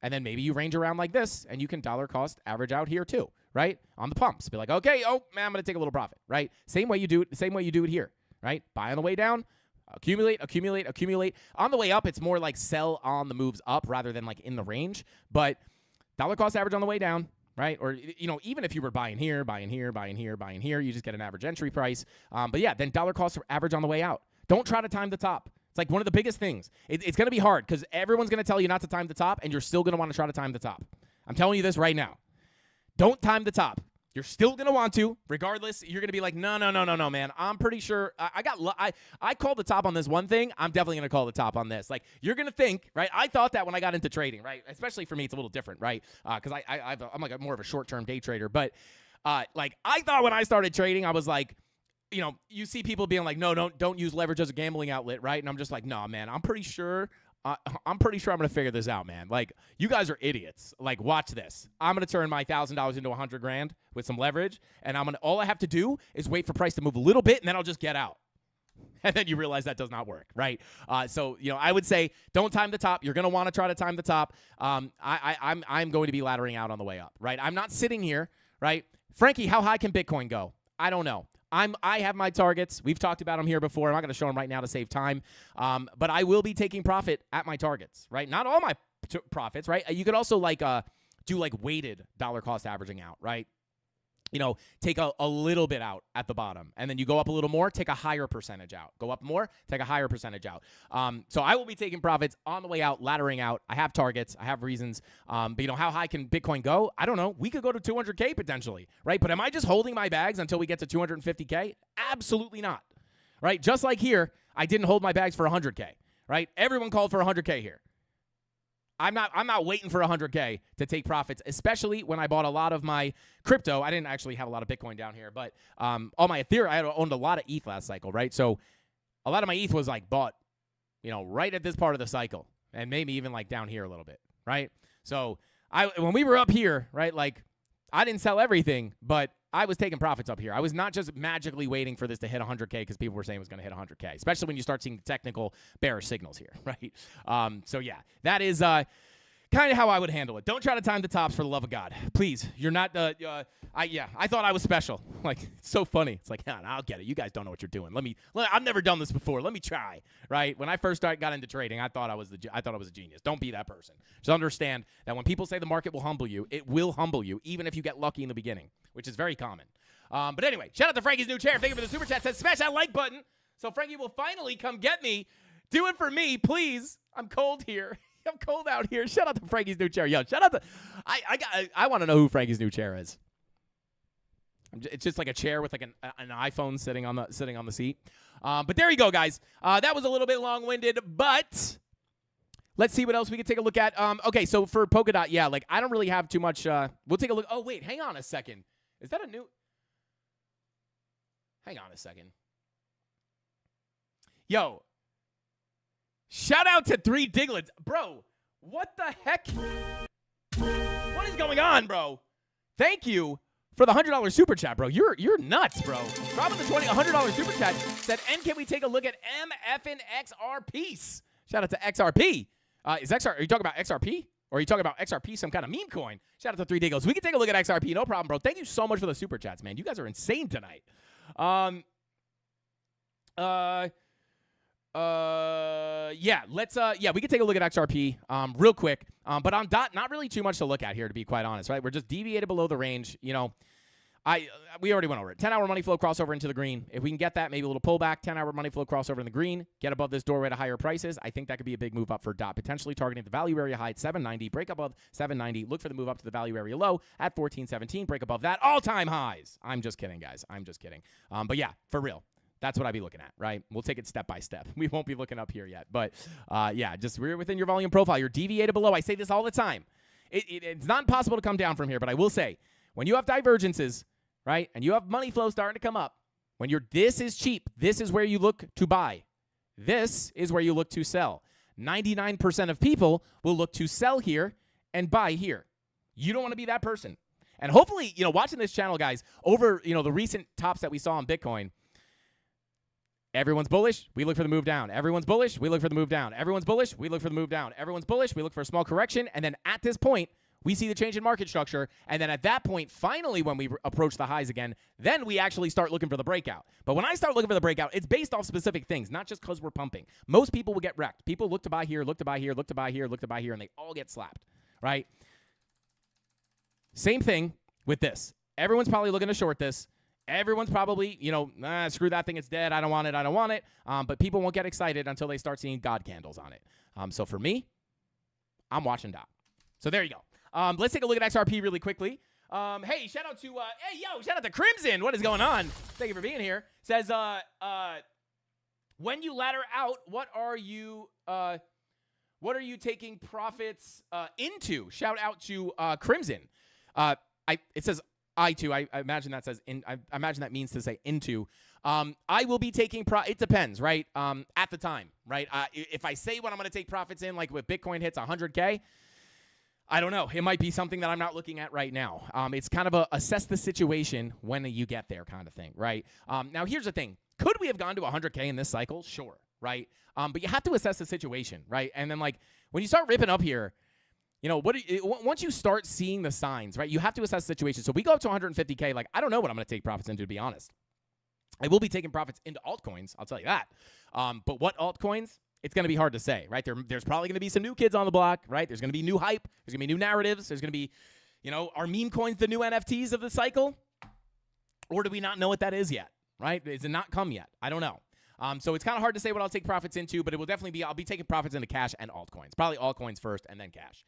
and then maybe you range around like this, and you can dollar cost average out here too, right, on the pumps. Be like, okay, oh man, I'm gonna take a little profit, right? Same way you do it here. Right? Buy on the way down, accumulate. On the way up, it's more like sell on the moves up rather than like in the range. But dollar cost average on the way down, right? Or, even if you were buying here, you just get an average entry price. But yeah, then dollar cost average on the way out. Don't try to time the top. It's like one of the biggest things. It's going to be hard because everyone's going to tell you not to time the top, and you're still going to want to try to time the top. I'm telling you this right now. Don't time the top. You're still going to want to, regardless. You're going to be like, no, man. I'm pretty sure I called the top on this one thing. I'm definitely going to call the top on this. Like, you're going to think, right? I thought that when I got into trading, right? Especially for me, it's a little different, right? Because I'm like more of a short-term day trader. But, like, I thought when I started trading, I was like, you see people being like, no, don't use leverage as a gambling outlet, right? And I'm just like, no, man, I'm pretty sure I'm going to figure this out, man. Like, you guys are idiots. Like, watch this. I'm going to turn my $1,000 into 100 grand with some leverage, and all I have to do is wait for price to move a little bit, and then I'll just get out. And then you realize that does not work, right? So, I would say don't time the top. You're going to want to try to time the top. I'm going to be laddering out on the way up, right? I'm not sitting here, right? Frankie, how high can Bitcoin go? I don't know. I have my targets. We've talked about them here before. I'm not going to show them right now to save time. But I will be taking profit at my targets, right? Not all my profits, right? You could also do weighted dollar cost averaging out, right? Take a little bit out at the bottom, and then you go up a little more, take a higher percentage out. Go up more, take a higher percentage out. So I will be taking profits on the way out, laddering out. I have targets. I have reasons. But how high can Bitcoin go? I don't know. We could go to 200K potentially, right? But am I just holding my bags until we get to 250K? Absolutely not, right? Just like here, I didn't hold my bags for 100K, right? Everyone called for 100K here. I'm not waiting for 100K to take profits, especially when I bought a lot of my crypto. I didn't actually have a lot of Bitcoin down here, but all my Ethereum, I owned a lot of ETH last cycle, right? So a lot of my ETH was bought, right at this part of the cycle, and maybe even down here a little bit, right? So when we were up here, right, I didn't sell everything, but I was taking profits up here. I was not just magically waiting for this to hit 100K because people were saying it was going to hit 100K, especially when you start seeing technical bearish signals here, right? So, yeah, that is kind of how I would handle it. Don't try to time the tops for the love of God. Please, you're not I thought I was special. Like, it's so funny. It's like, I'll get it. You guys don't know what you're doing. I've never done this before. Let me try, right? When I first got into trading, I thought I was a genius. Don't be that person. Just understand that when people say the market will humble you, it will humble you, even if you get lucky in the beginning, which is very common. But anyway, shout out to Frankie's new chair. Thank you for the super chat. Says smash that like button so Frankie will finally come get me. Do it for me, please. I'm cold here. I'm cold out here. Shout out to Frankie's new chair. Yo, shout out to I want to know who Frankie's new chair is. It's just like a chair with like an iPhone sitting on the seat. But there you go, guys. That was a little bit long-winded, but let's see what else we can take a look at. Okay, so for Polkadot, yeah, like I don't really have too much. We'll take a look. Oh, wait, hang on a second. Is that a new? Hang on a second. Yo, shout out to 3 Diglets. Bro, what the heck? What is going on, bro? Thank you for the $100 super chat, bro. You're nuts, bro. Dropping the $100 super chat said, and can we take a look at MF and XR piece? Shout out to XRP. Are you talking about XRP? Or are you talking about XRP, some kind of meme coin? Shout out to 3 Diggles. We can take a look at XRP. No problem, bro. Thank you so much for the super chats, man. You guys are insane tonight. Yeah, we can take a look at XRP real quick. But on DOT, not really too much to look at here, to be quite honest, right? We're just deviated below the range. You know, we already went over it. 10-hour money flow crossover into the green. If we can get that, maybe a little pullback. 10-hour money flow crossover in the green. Get above this doorway to higher prices. I think that could be a big move up for DOT, potentially targeting the value area high at 790. Break above 790. Look for the move up to the value area low at 1417. Break above that. All-time highs. I'm just kidding, guys. I'm just kidding. But yeah, for real. That's what I'd be looking at, right? We'll take it step by step. We won't be looking up here yet. But, yeah, just we're within your volume profile. You're deviated below. I say this all the time. It's not impossible to come down from here, but I will say, when you have divergences, right, and you have money flow starting to come up, when this is cheap, this is where you look to buy. This is where you look to sell. 99% of people will look to sell here and buy here. You don't want to be that person. And hopefully, watching this channel, guys, over, the recent tops that we saw on Bitcoin, everyone's bullish, we look for the move down. Everyone's bullish, we look for the move down. Everyone's bullish, we look for the move down. Everyone's bullish, we look for a small correction. And then at this point, we see the change in market structure. And then at that point, finally, when we approach the highs again, then we actually start looking for the breakout. But when I start looking for the breakout, it's based off specific things, not just because we're pumping. Most people will get wrecked. People look to buy here, look to buy here, look to buy here, look to buy here, and they all get slapped, right? Same thing with this. Everyone's probably looking to short this. Everyone's probably, screw that thing, it's dead, I don't want it. But people won't get excited until they start seeing God candles on it. So for me, I'm watching DOT. So there you go. Let's take a look at XRP really quickly. Hey, shout out to Crimson. What is going on? Thank you for being here. Says, when you ladder out, what are you taking profits into? Shout out to Crimson. It says I imagine that says I imagine that means to say into. I will be taking it depends, right? At the time, right? If I say what I'm going to take profits in, like with Bitcoin hits 100K, I don't know. It might be something that I'm not looking at right now. It's kind of a assess the situation when you get there kind of thing, right? Now here's the thing: could we have gone to 100K in this cycle? Sure, right? But you have to assess the situation, right? And then like when you start ripping up here. Once you start seeing the signs, right, you have to assess the situation. So we go up to 150K, like, I don't know what I'm going to take profits into, to be honest. I will be taking profits into altcoins, I'll tell you that. But what altcoins? It's going to be hard to say, right? There's probably going to be some new kids on the block, right? There's going to be new hype. There's going to be new narratives. There's going to be, are meme coins the new NFTs of the cycle? Or do we not know what that is yet, right? Is it not come yet? I don't know. So it's kind of hard to say what I'll take profits into, but it will definitely be, I'll be taking profits into cash and altcoins. Probably altcoins first and then cash.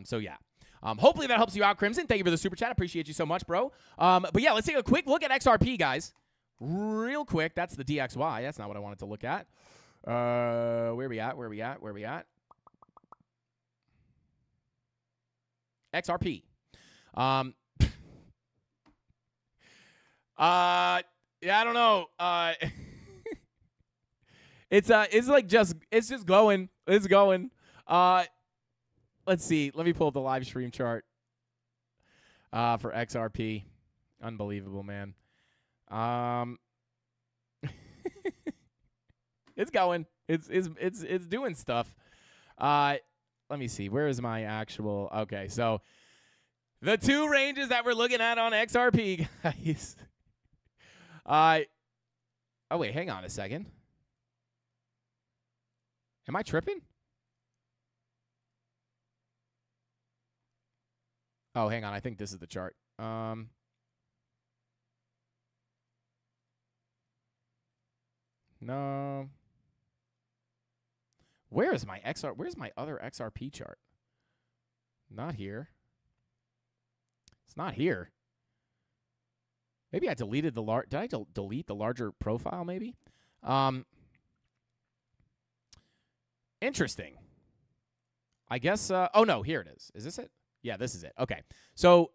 So yeah, hopefully that helps you out, Crimson. Thank you for the super chat. Appreciate you so much, bro. But yeah, let's take a quick look at XRP, guys. Real quick. That's the DXY. That's not what I wanted to look at. Where we at? XRP. Yeah, I don't know. It's just going. It's going. Let's see. Let me pull up the live stream chart. for XRP. Unbelievable, man. It's going. It's doing stuff. Let me see. Where is my actual? Okay, so the two ranges that we're looking at on XRP, guys. Oh wait, hang on a second. Am I tripping? Oh, hang on. I think this is the chart. No. Where's my other XRP chart? Not here. It's not here. Maybe I deleted the did I delete the larger profile maybe? Interesting. I guess oh no, here it is. Is this it? Yeah, this is it. Okay. So,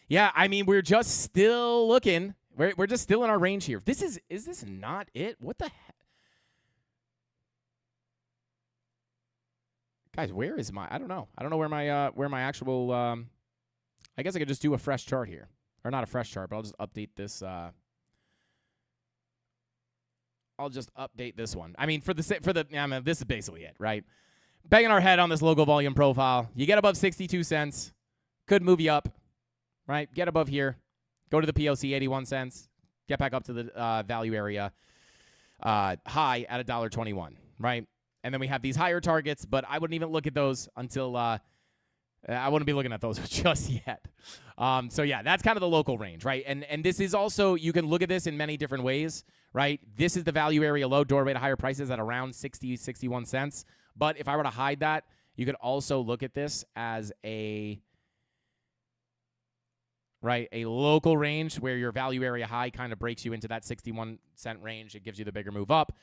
yeah, I mean, we're just still looking. We're just still in our range here. Is this not it? What the heck? Guys, where is my I don't know where my actual I guess I could just do a fresh chart here. Or not a fresh chart, but I'll just update this I'll just update this one. I mean, this is basically it, right? Banging our head on this local volume profile. You get above 62 cents, could move you up, right? Get above here, go to the POC 81 cents, get back up to the value area high at $1.21, right? And then we have these higher targets, but I wouldn't even look at those until I wouldn't be looking at those just yet. So yeah, that's kind of the local range, right? And this is also, you can look at this in many different ways, right? This is the value area low, doorway to higher prices at around 60, 61 cents. But if I were to hide that, you could also look at this as a local range where your value area high kind of breaks you into that 61 cent range. It gives you the bigger move up.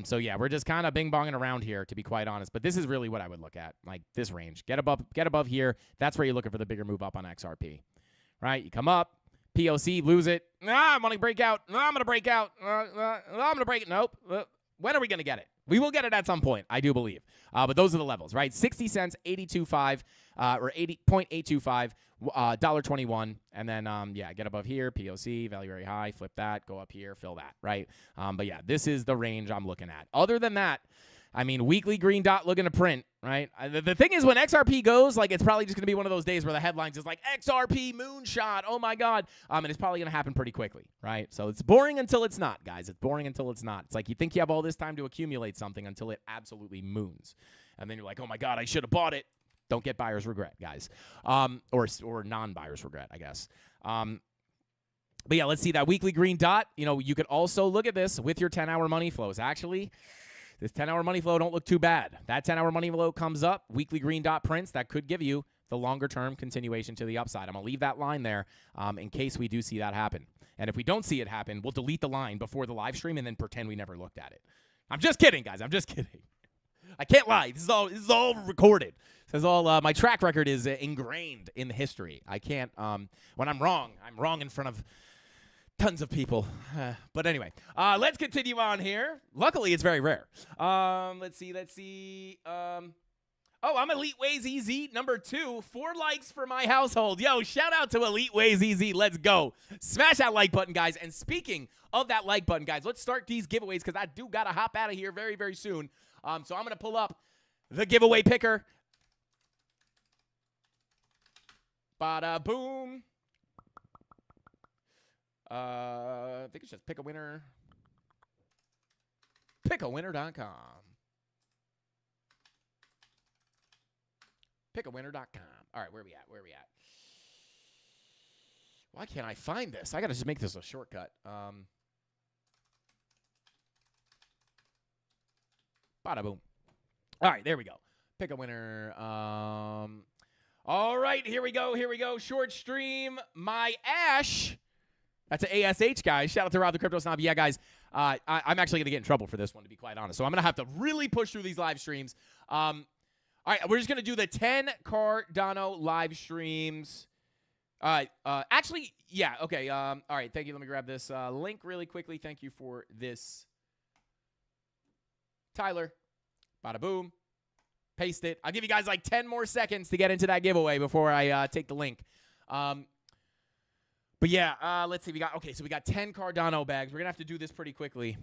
So yeah, we're just kind of bing-bonging around here, to be quite honest. But this is really what I would look at, like this range. Get above here. That's where you're looking for the bigger move up on XRP, right? You come up, POC, lose it. I'm going to break out. I'm going to break out. I'm going to break it. Nope. When are we going to get it? We will get it at some point, I do believe. But those are the levels, right? 60 cents, 82.5, or 80.825, $1.21, and then, yeah, get above here, POC, value area high, flip that, go up here, fill that, right? But, yeah, this is the range I'm looking at. Other than that, I mean, weekly green dot looking to print, right? The thing is, when XRP goes, like, it's probably just going to be one of those days where the headlines is like, XRP moonshot, oh, my God. And it's probably going to happen pretty quickly, right? So it's boring until it's not, guys. It's boring until it's not. It's like you think you have all this time to accumulate something until it absolutely moons. And then you're like, oh, my God, I should have bought it. Don't get buyer's regret, guys. Or non-buyer's regret, I guess. But, yeah, let's see that weekly green dot. You know, you could also look at this with your 10-hour money flows. Actually, this 10-hour money flow don't look too bad. That 10-hour money flow comes up, weekly green dot prints. That could give you the longer-term continuation to the upside. I'm going to leave that line there in case we do see that happen. And if we don't see it happen, we'll delete the line before the live stream and then pretend we never looked at it. I'm just kidding, guys. I'm just kidding. I can't lie. This is all recorded. This is all my track record is ingrained in the history. I can't when I'm wrong in front of tons of people. But anyway, let's continue on here. Luckily, it's very rare. Let's see. Oh, I'm Elite Ways EZ, number 2. 4 likes for my household. Yo, shout out to Elite Ways EZ. Let's go. Smash that like button, guys. And speaking of that like button, guys, let's start these giveaways because I do got to hop out of here very, very soon. So I'm going to pull up the giveaway picker. Bada boom. I think it's just pick a winner. Pickawinner.com. Pickawinner.com. All right, where are we at? Why can't I find this? I got to just make this a shortcut. Bada boom. All right, there we go. Pick a winner. All right, here we go. Short stream. My Ash. That's an ASH, guys. Shout out to Rob the Crypto Snob. Yeah, guys, I'm actually going to get in trouble for this one, to be quite honest. So I'm going to have to really push through these live streams. All right, we're just going to do the 10 Cardano live streams. Actually, yeah, okay. All right, thank you. Let me grab this link really quickly. Thank you for this, Tyler. Bada boom. Paste it. I'll give you guys like 10 more seconds to get into that giveaway before I take the link. But yeah, let's see. We got 10 Cardano bags. We're gonna have to do this pretty quickly.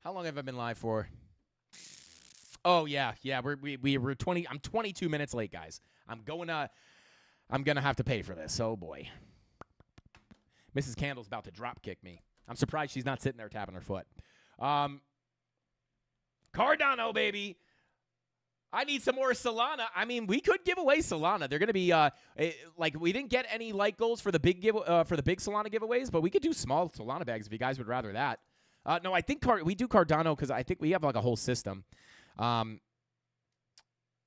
How long have I been live for? Oh yeah. We're 20. I'm 22 minutes late, guys. I'm gonna have to pay for this. Oh boy. Mrs. Candle's about to drop kick me. I'm surprised she's not sitting there tapping her foot. Cardano, baby. I need some more Solana. I mean, we could give away Solana. They're going to be we didn't get any like goals for the big Solana giveaways, but we could do small Solana bags if you guys would rather that. No, I think we do Cardano because I think we have like a whole system. I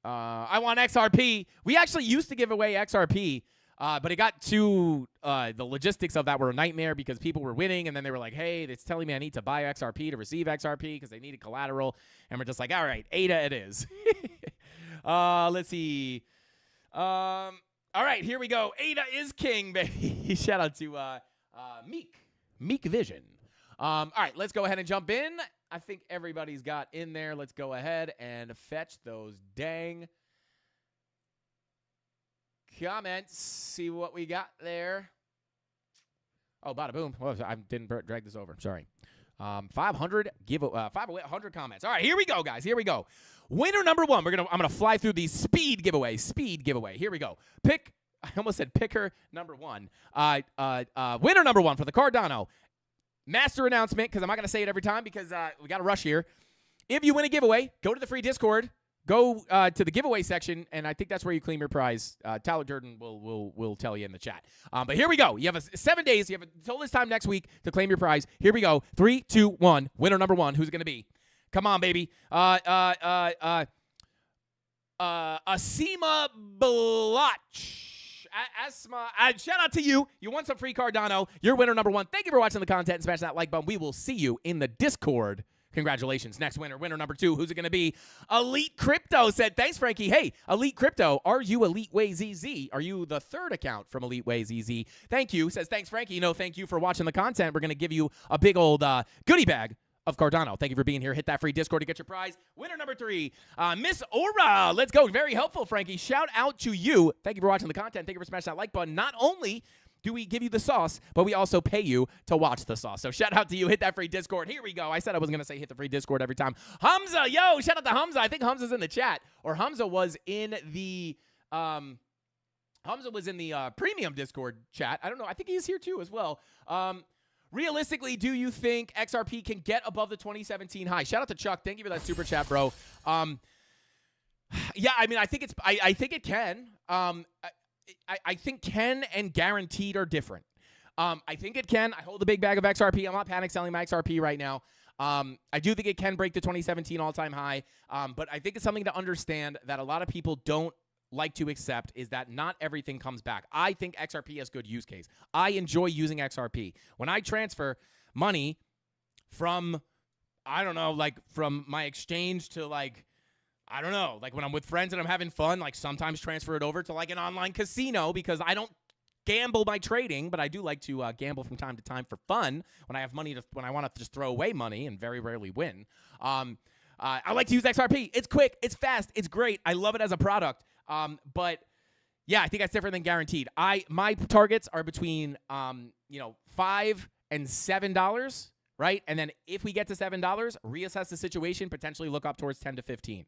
want XRP. We actually used to give away XRP, but it got too the logistics of that were a nightmare because people were winning, and then they were like, hey, it's telling me I need to buy XRP to receive XRP because they needed collateral, and we're just like, all right, ADA it is. Let's see. All right, here we go. ADA is king, baby. Shout out to Meek Vision. All right, let's go ahead and jump in. I think everybody's got in there. Let's go ahead and fetch those dang comments. See what we got there. Oh, bada boom. Well, I didn't drag this over. Sorry. 500 comments. All right, here we go, guys. Here we go. Winner number one. I'm gonna fly through these speed giveaway. Here we go. I almost said picker number one. Winner number one for the Cardano. Master announcement, because I'm not going to say it every time because we got to rush here. If you win a giveaway, go to the free Discord, go to the giveaway section, and I think that's where you claim your prize. Tyler Durden will tell you in the chat. But here we go. You have 7 days. You have until this time next week to claim your prize. Here we go. 3, 2, 1. Winner number one. Who's it going to be? Come on, baby. Asima Blotch. Asma, shout out to you. You won some free Cardano. You're winner number one. Thank you for watching the content and smash that like button. We will see you in the Discord. Congratulations. Next winner number two. Who's it going to be? Elite Crypto said, thanks, Frankie. Hey, Elite Crypto, are you Elite Way ZZ? Are you the third account from Elite Way ZZ? Thank you. Says, thanks, Frankie. No, thank you for watching the content. We're going to give you a big old goodie bag of Cardano. Thank you for being here. Hit that free Discord to get your prize. Winner number three, Miss Aura. Let's go. Very helpful, Frankie. Shout out to you. Thank you for watching the content. Thank you for smashing that like button. Not only do we give you the sauce, but we also pay you to watch the sauce. So shout out to you. Hit that free Discord. Here we go. I said I wasn't going to say hit the free Discord every time. Hamza, yo, shout out to Hamza. I think Hamza's in the chat. Or Hamza was in the premium Discord chat. I don't know. I think he's here too as well. Realistically, do you think XRP can get above the 2017 high? Shout out to Chuck. Thank you for that super chat, bro. Yeah, I mean, I think it can. I think can and guaranteed are different. I think it can. I hold a big bag of XRP. I'm not panic selling my XRP right now. I do think it can break the 2017 all-time high. But I think it's something to understand that a lot of people don't like to accept is that not everything comes back. I think XRP has good use case. I enjoy using XRP. When I transfer money from, I don't know, like from my exchange to like, I don't know, like when I'm with friends and I'm having fun, like sometimes transfer it over to like an online casino because I don't gamble by trading, but I do like to gamble from time to time for fun when I have money when I want to just throw away money and very rarely win. I like to use XRP. It's quick. It's fast. It's great. I love it as a product. But yeah, I think that's different than guaranteed. My targets are between $5 and $7, right? And then if we get to $7, reassess the situation, potentially look up towards 10 to 15.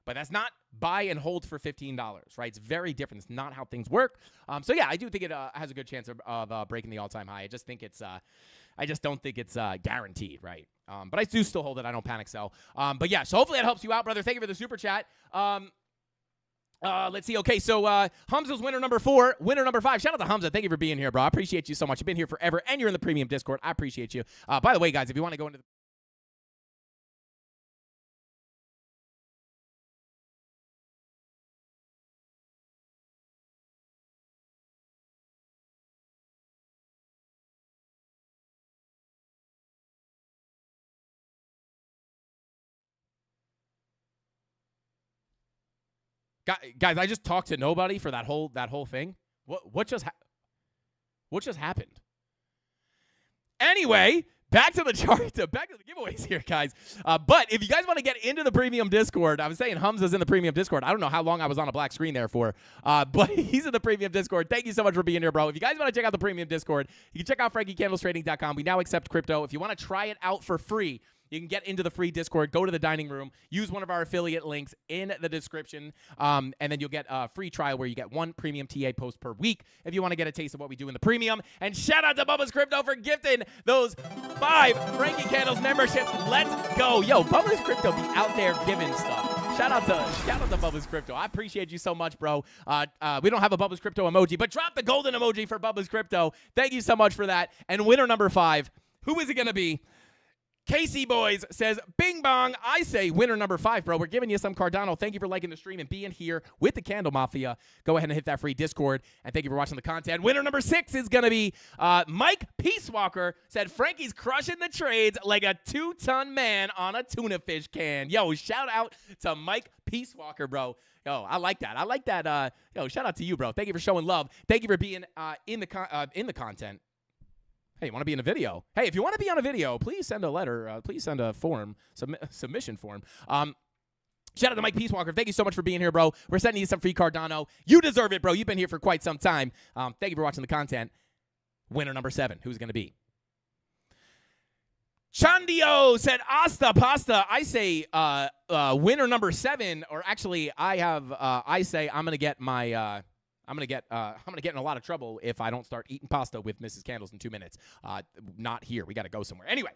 But that's not buy and hold for $15, right? It's very different. It's not how things work. So yeah, I do think it has a good chance of breaking the all-time high. I just think I just don't think it's guaranteed, right? But I do still hold it. I don't panic sell. But yeah, so hopefully that helps you out, brother. Thank you for the super chat. Let's see. Okay, so Hamza's winner number 4, winner number 5. Shout out to Hamza. Thank you for being here, bro. I appreciate you so much. You've been here forever, and you're in the premium Discord. I appreciate you. By the way, guys, if you want to go into the guys, I just talked to nobody for that whole thing. What just happened? Anyway, back to the chart, back to the giveaways here, guys. But if you guys want to get into the premium Discord, I was saying Humza's in the premium Discord. I don't know how long I was on a black screen there for, but he's in the premium Discord. Thank you so much for being here, bro. If you guys want to check out the premium Discord, you can check out FrankieCandlesTrading.com. We now accept crypto. If you want to try it out for free, you can get into the free Discord, go to the dining room, use one of our affiliate links in the description, and then you'll get a free trial where you get 1 premium TA post per week if you want to get a taste of what we do in the premium. And shout out to Bubba's Crypto for gifting those 5 Frankie Candles memberships. Let's go. Yo, Bubba's Crypto be out there giving stuff. Shout out to Bubba's Crypto. I appreciate you so much, bro. We don't have a Bubba's Crypto emoji, but drop the golden emoji for Bubba's Crypto. Thank you so much for that. And winner number 5, who is it going to be? Casey Boys says, bing bong. I say winner number 5, bro. We're giving you some Cardano. Thank you for liking the stream and being here with the Candle Mafia. Go ahead and hit that free Discord. And thank you for watching the content. Winner number 6 is going to be Mike Peacewalker. Said, Frankie's crushing the trades like a 2-ton man on a tuna fish can. Yo, shout out to Mike Peacewalker, bro. Yo, I like that. I like that. Yo, shout out to you, bro. Thank you for showing love. Thank you for being in the content. Hey, you want to be in a video? Hey, if you want to be on a video, please send a letter. Please send a form, submission form. Shout out to Mike Peacewalker. Thank you so much for being here, bro. We're sending you some free Cardano. You deserve it, bro. You've been here for quite some time. Thank you for watching the content. Winner number 7. Who's going to be? Chandio said, Asta Pasta. I say winner number 7, or actually, I say I'm going to get my... I'm gonna get in a lot of trouble if I don't start eating pasta with Mrs. Candles in 2 minutes. Not here. We gotta go somewhere. Anyway,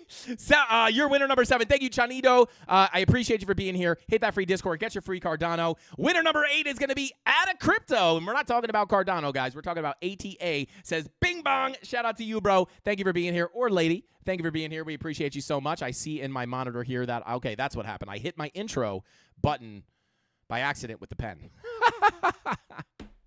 so you're winner number 7. Thank you, Chanido. I appreciate you for being here. Hit that free Discord. Get your free Cardano. Winner number 8 is gonna be Ada Crypto, and we're not talking about Cardano, guys. We're talking about ATA. Says bing bong. Shout out to you, bro. Thank you for being here, or lady. Thank you for being here. We appreciate you so much. I see in my monitor here that okay, that's what happened. I hit my intro button by accident with the pen.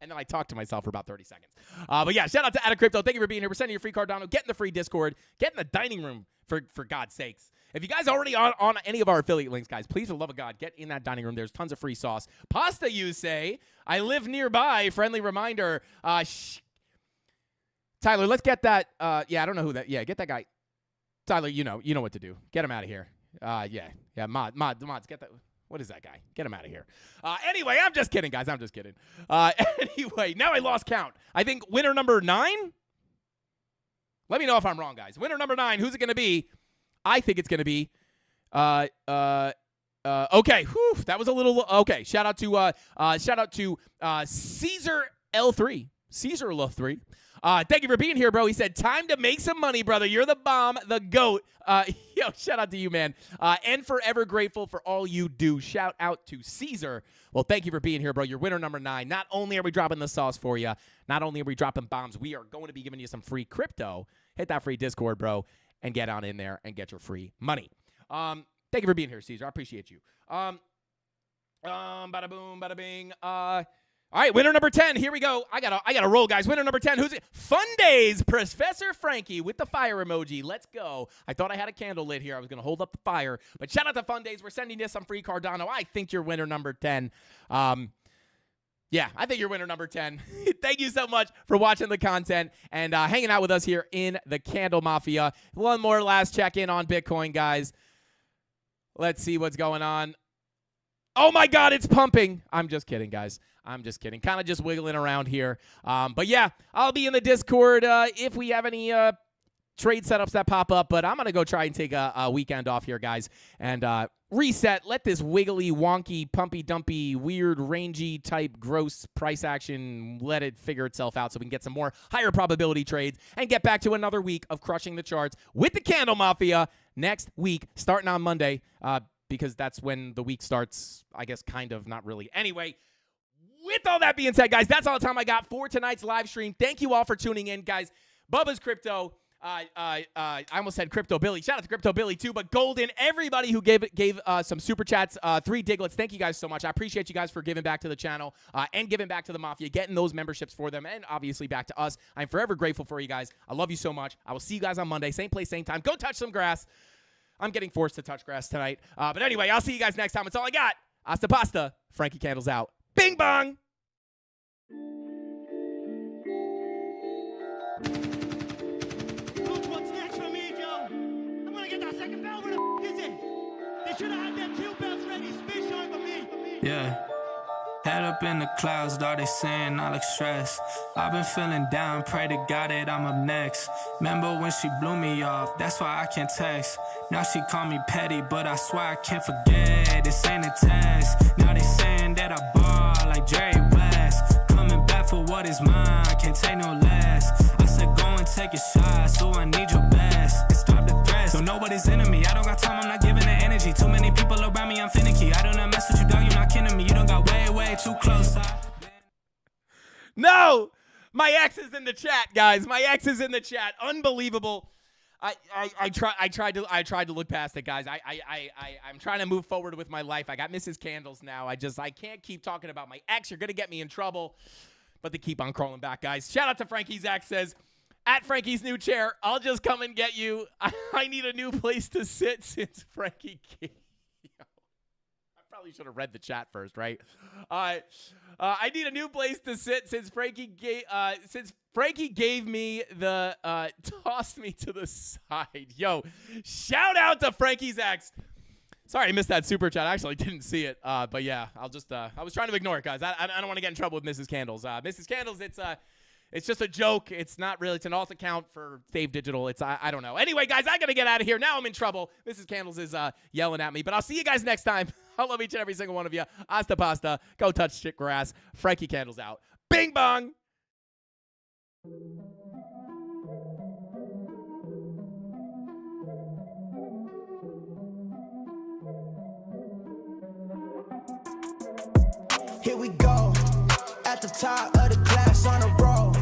And then I talked to myself for about 30 seconds. But yeah, shout out to Ada Crypto. Thank you for being here. We're sending you free Cardano. Get in the free Discord. Get in the dining room, for God's sakes. If you guys are already on any of our affiliate links, guys, please, for the love of God, get in that dining room. There's tons of free sauce. Pasta, you say? I live nearby. Friendly reminder. Tyler, let's get that. Yeah, I don't know who that. Yeah, get that guy. Tyler, you know what to do. Get him out of here. Yeah, mods, get that. What is that guy? Get him out of here. Anyway, I'm just kidding, guys. I'm just kidding. Anyway, now I lost count. I think winner number 9? Let me know if I'm wrong, guys. Winner number 9, who's it going to be? I think it's going to be, okay. Whew, that was a little, okay. Shout out to Caesar L3. Caesar L3. Thank you for being here, bro. He said, time to make some money, brother. You're the bomb, the GOAT. Yo, shout out to you, man. And forever grateful for all you do. Shout out to Caesar. Well, thank you for being here, bro. You're winner number 9. Not only are we dropping the sauce for you, not only are we dropping bombs, we are going to be giving you some free crypto. Hit that free Discord, bro, and get on in there and get your free money. Thank you for being here, Caesar. I appreciate you. Bada boom, bada bing. All right, winner number 10. Here we go. I gotta roll, guys. Winner number 10. Who's it? Fun Days, Professor Frankie with the fire emoji. Let's go. I thought I had a candle lit here. I was gonna hold up the fire, but shout out to Fun Days. We're sending you some free Cardano. I think you're winner number 10. Yeah, I think you're winner number 10. Thank you so much for watching the content and hanging out with us here in the Candle Mafia. One more last check-in on Bitcoin, guys. Let's see what's going on. Oh, my God, it's pumping. I'm just kidding, guys. I'm just kidding. Kind of just wiggling around here. But, yeah, I'll be in the Discord if we have any trade setups that pop up. But I'm going to go try and take a weekend off here, guys, and reset. Let this wiggly, wonky, pumpy-dumpy, weird, rangy type gross price action, let it figure itself out so we can get some more higher probability trades and get back to another week of crushing the charts with the Candle Mafia next week, starting on Monday, because that's when the week starts, I guess, kind of, not really. Anyway, with all that being said, guys, that's all the time I got for tonight's live stream. Thank you all for tuning in, guys. Bubba's Crypto. I almost said Crypto Billy. Shout out to Crypto Billy, too. But Golden, everybody who gave some super chats, 3 Diglets, thank you guys so much. I appreciate you guys for giving back to the channel and giving back to the Mafia, getting those memberships for them, and obviously back to us. I'm forever grateful for you guys. I love you so much. I will see you guys on Monday. Same place, same time. Go touch some grass. I'm getting forced to touch grass tonight. But anyway, I'll see you guys next time. That's all I got. Hasta pasta. Frankie Candles out. Bing bong. Look what's next for me. Yeah. Head up in the clouds, dog, they saying I look stressed. I've been feeling down, pray to God that I'm up next. Remember when she blew me off, that's why I can't text. Now she call me petty, but I swear I can't forget. This ain't a test. Now they saying that I ball like Jerry West. Coming back for what is mine, can't take no less. I said go and take a shot, so I need your best. And stop the threats, so nobody's into me. I don't got time, I'm not giving the energy. Too many people around me, I'm finicky. I do not mess with you, dog, you're not kidding me. You don't got way too close. No! My ex is in the chat, guys. My ex is in the chat. Unbelievable. I tried to look past it, guys. I'm trying to move forward with my life. I got Mrs. Candles now. I can't keep talking about my ex. You're gonna get me in trouble. But they keep on crawling back, guys. Shout out to Frankie's ex says, at Frankie's new chair, I'll just come and get you. I need a new place to sit since Frankie came. Probably should have read the chat first, right? I need a new place to sit since Frankie gave me the tossed me to the side. Yo, shout out to Frankie's ex. Sorry I missed that super chat. I actually didn't see it. But yeah, I'll just I was trying to ignore it, guys. I don't want to get in trouble with Mrs. Candles. Mrs. Candles, it's just a joke. It's not really. It's an alt account for Save Digital. It's I don't know. Anyway, guys, I gotta get out of here. Now I'm in trouble. Mrs. Candles is yelling at me. But I'll see you guys next time. I love each and every single one of you. Hasta pasta. Go touch shit grass. Frankie Candles out. Bing bong. Here we go, at the top of the class on a roll,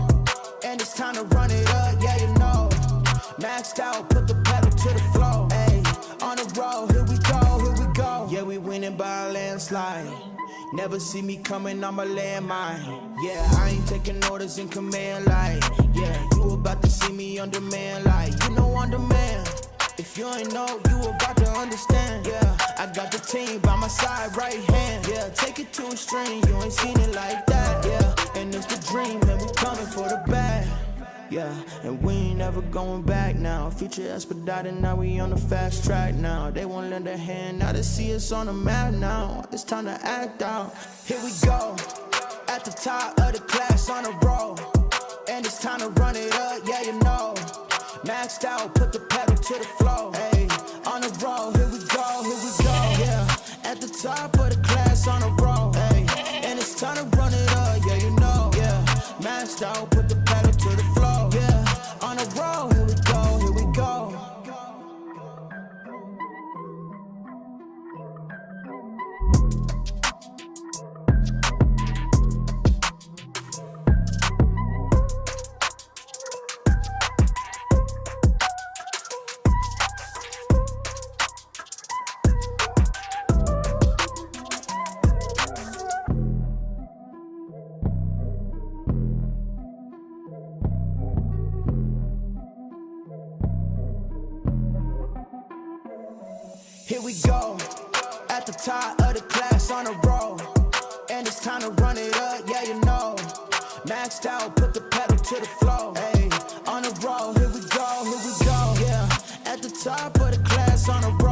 and it's time to run it up, yeah you know. Maxed out, put the pedal to the floor, ayy, on the roll, here we go. Yeah, we winning by a landslide. Never see me coming, I'm a landmine. Yeah, I ain't taking orders in command like, yeah, you about to see me on demand like, you know on demand. If you ain't know, you about to understand. Yeah, I got the team by my side, right hand. Yeah, take it to a string, you ain't seen it like that. Yeah, and it's the dream, and we coming for the bag. Yeah, and we ain't never going back now. Future expedited, now we on the fast track now. They won't lend a hand, now they see us on the map now. It's time to act out. Here we go, at the top of the class on a roll, and it's time to run it up, yeah you know. Maxed out, put the pedal to the floor, ayy, on the roll, here we go, yeah, at the top of the class on a roll, ayy, and it's time to run it up, yeah you know, yeah, maxed out, put the pedal to the floor, yeah, on the roll, here we go. Here we go, at the top of the class on a roll, and it's time to run it up, yeah you know. Maxed out, put the pedal to the floor, ayy, on the roll, here we go, yeah, at the top of the class on a roll.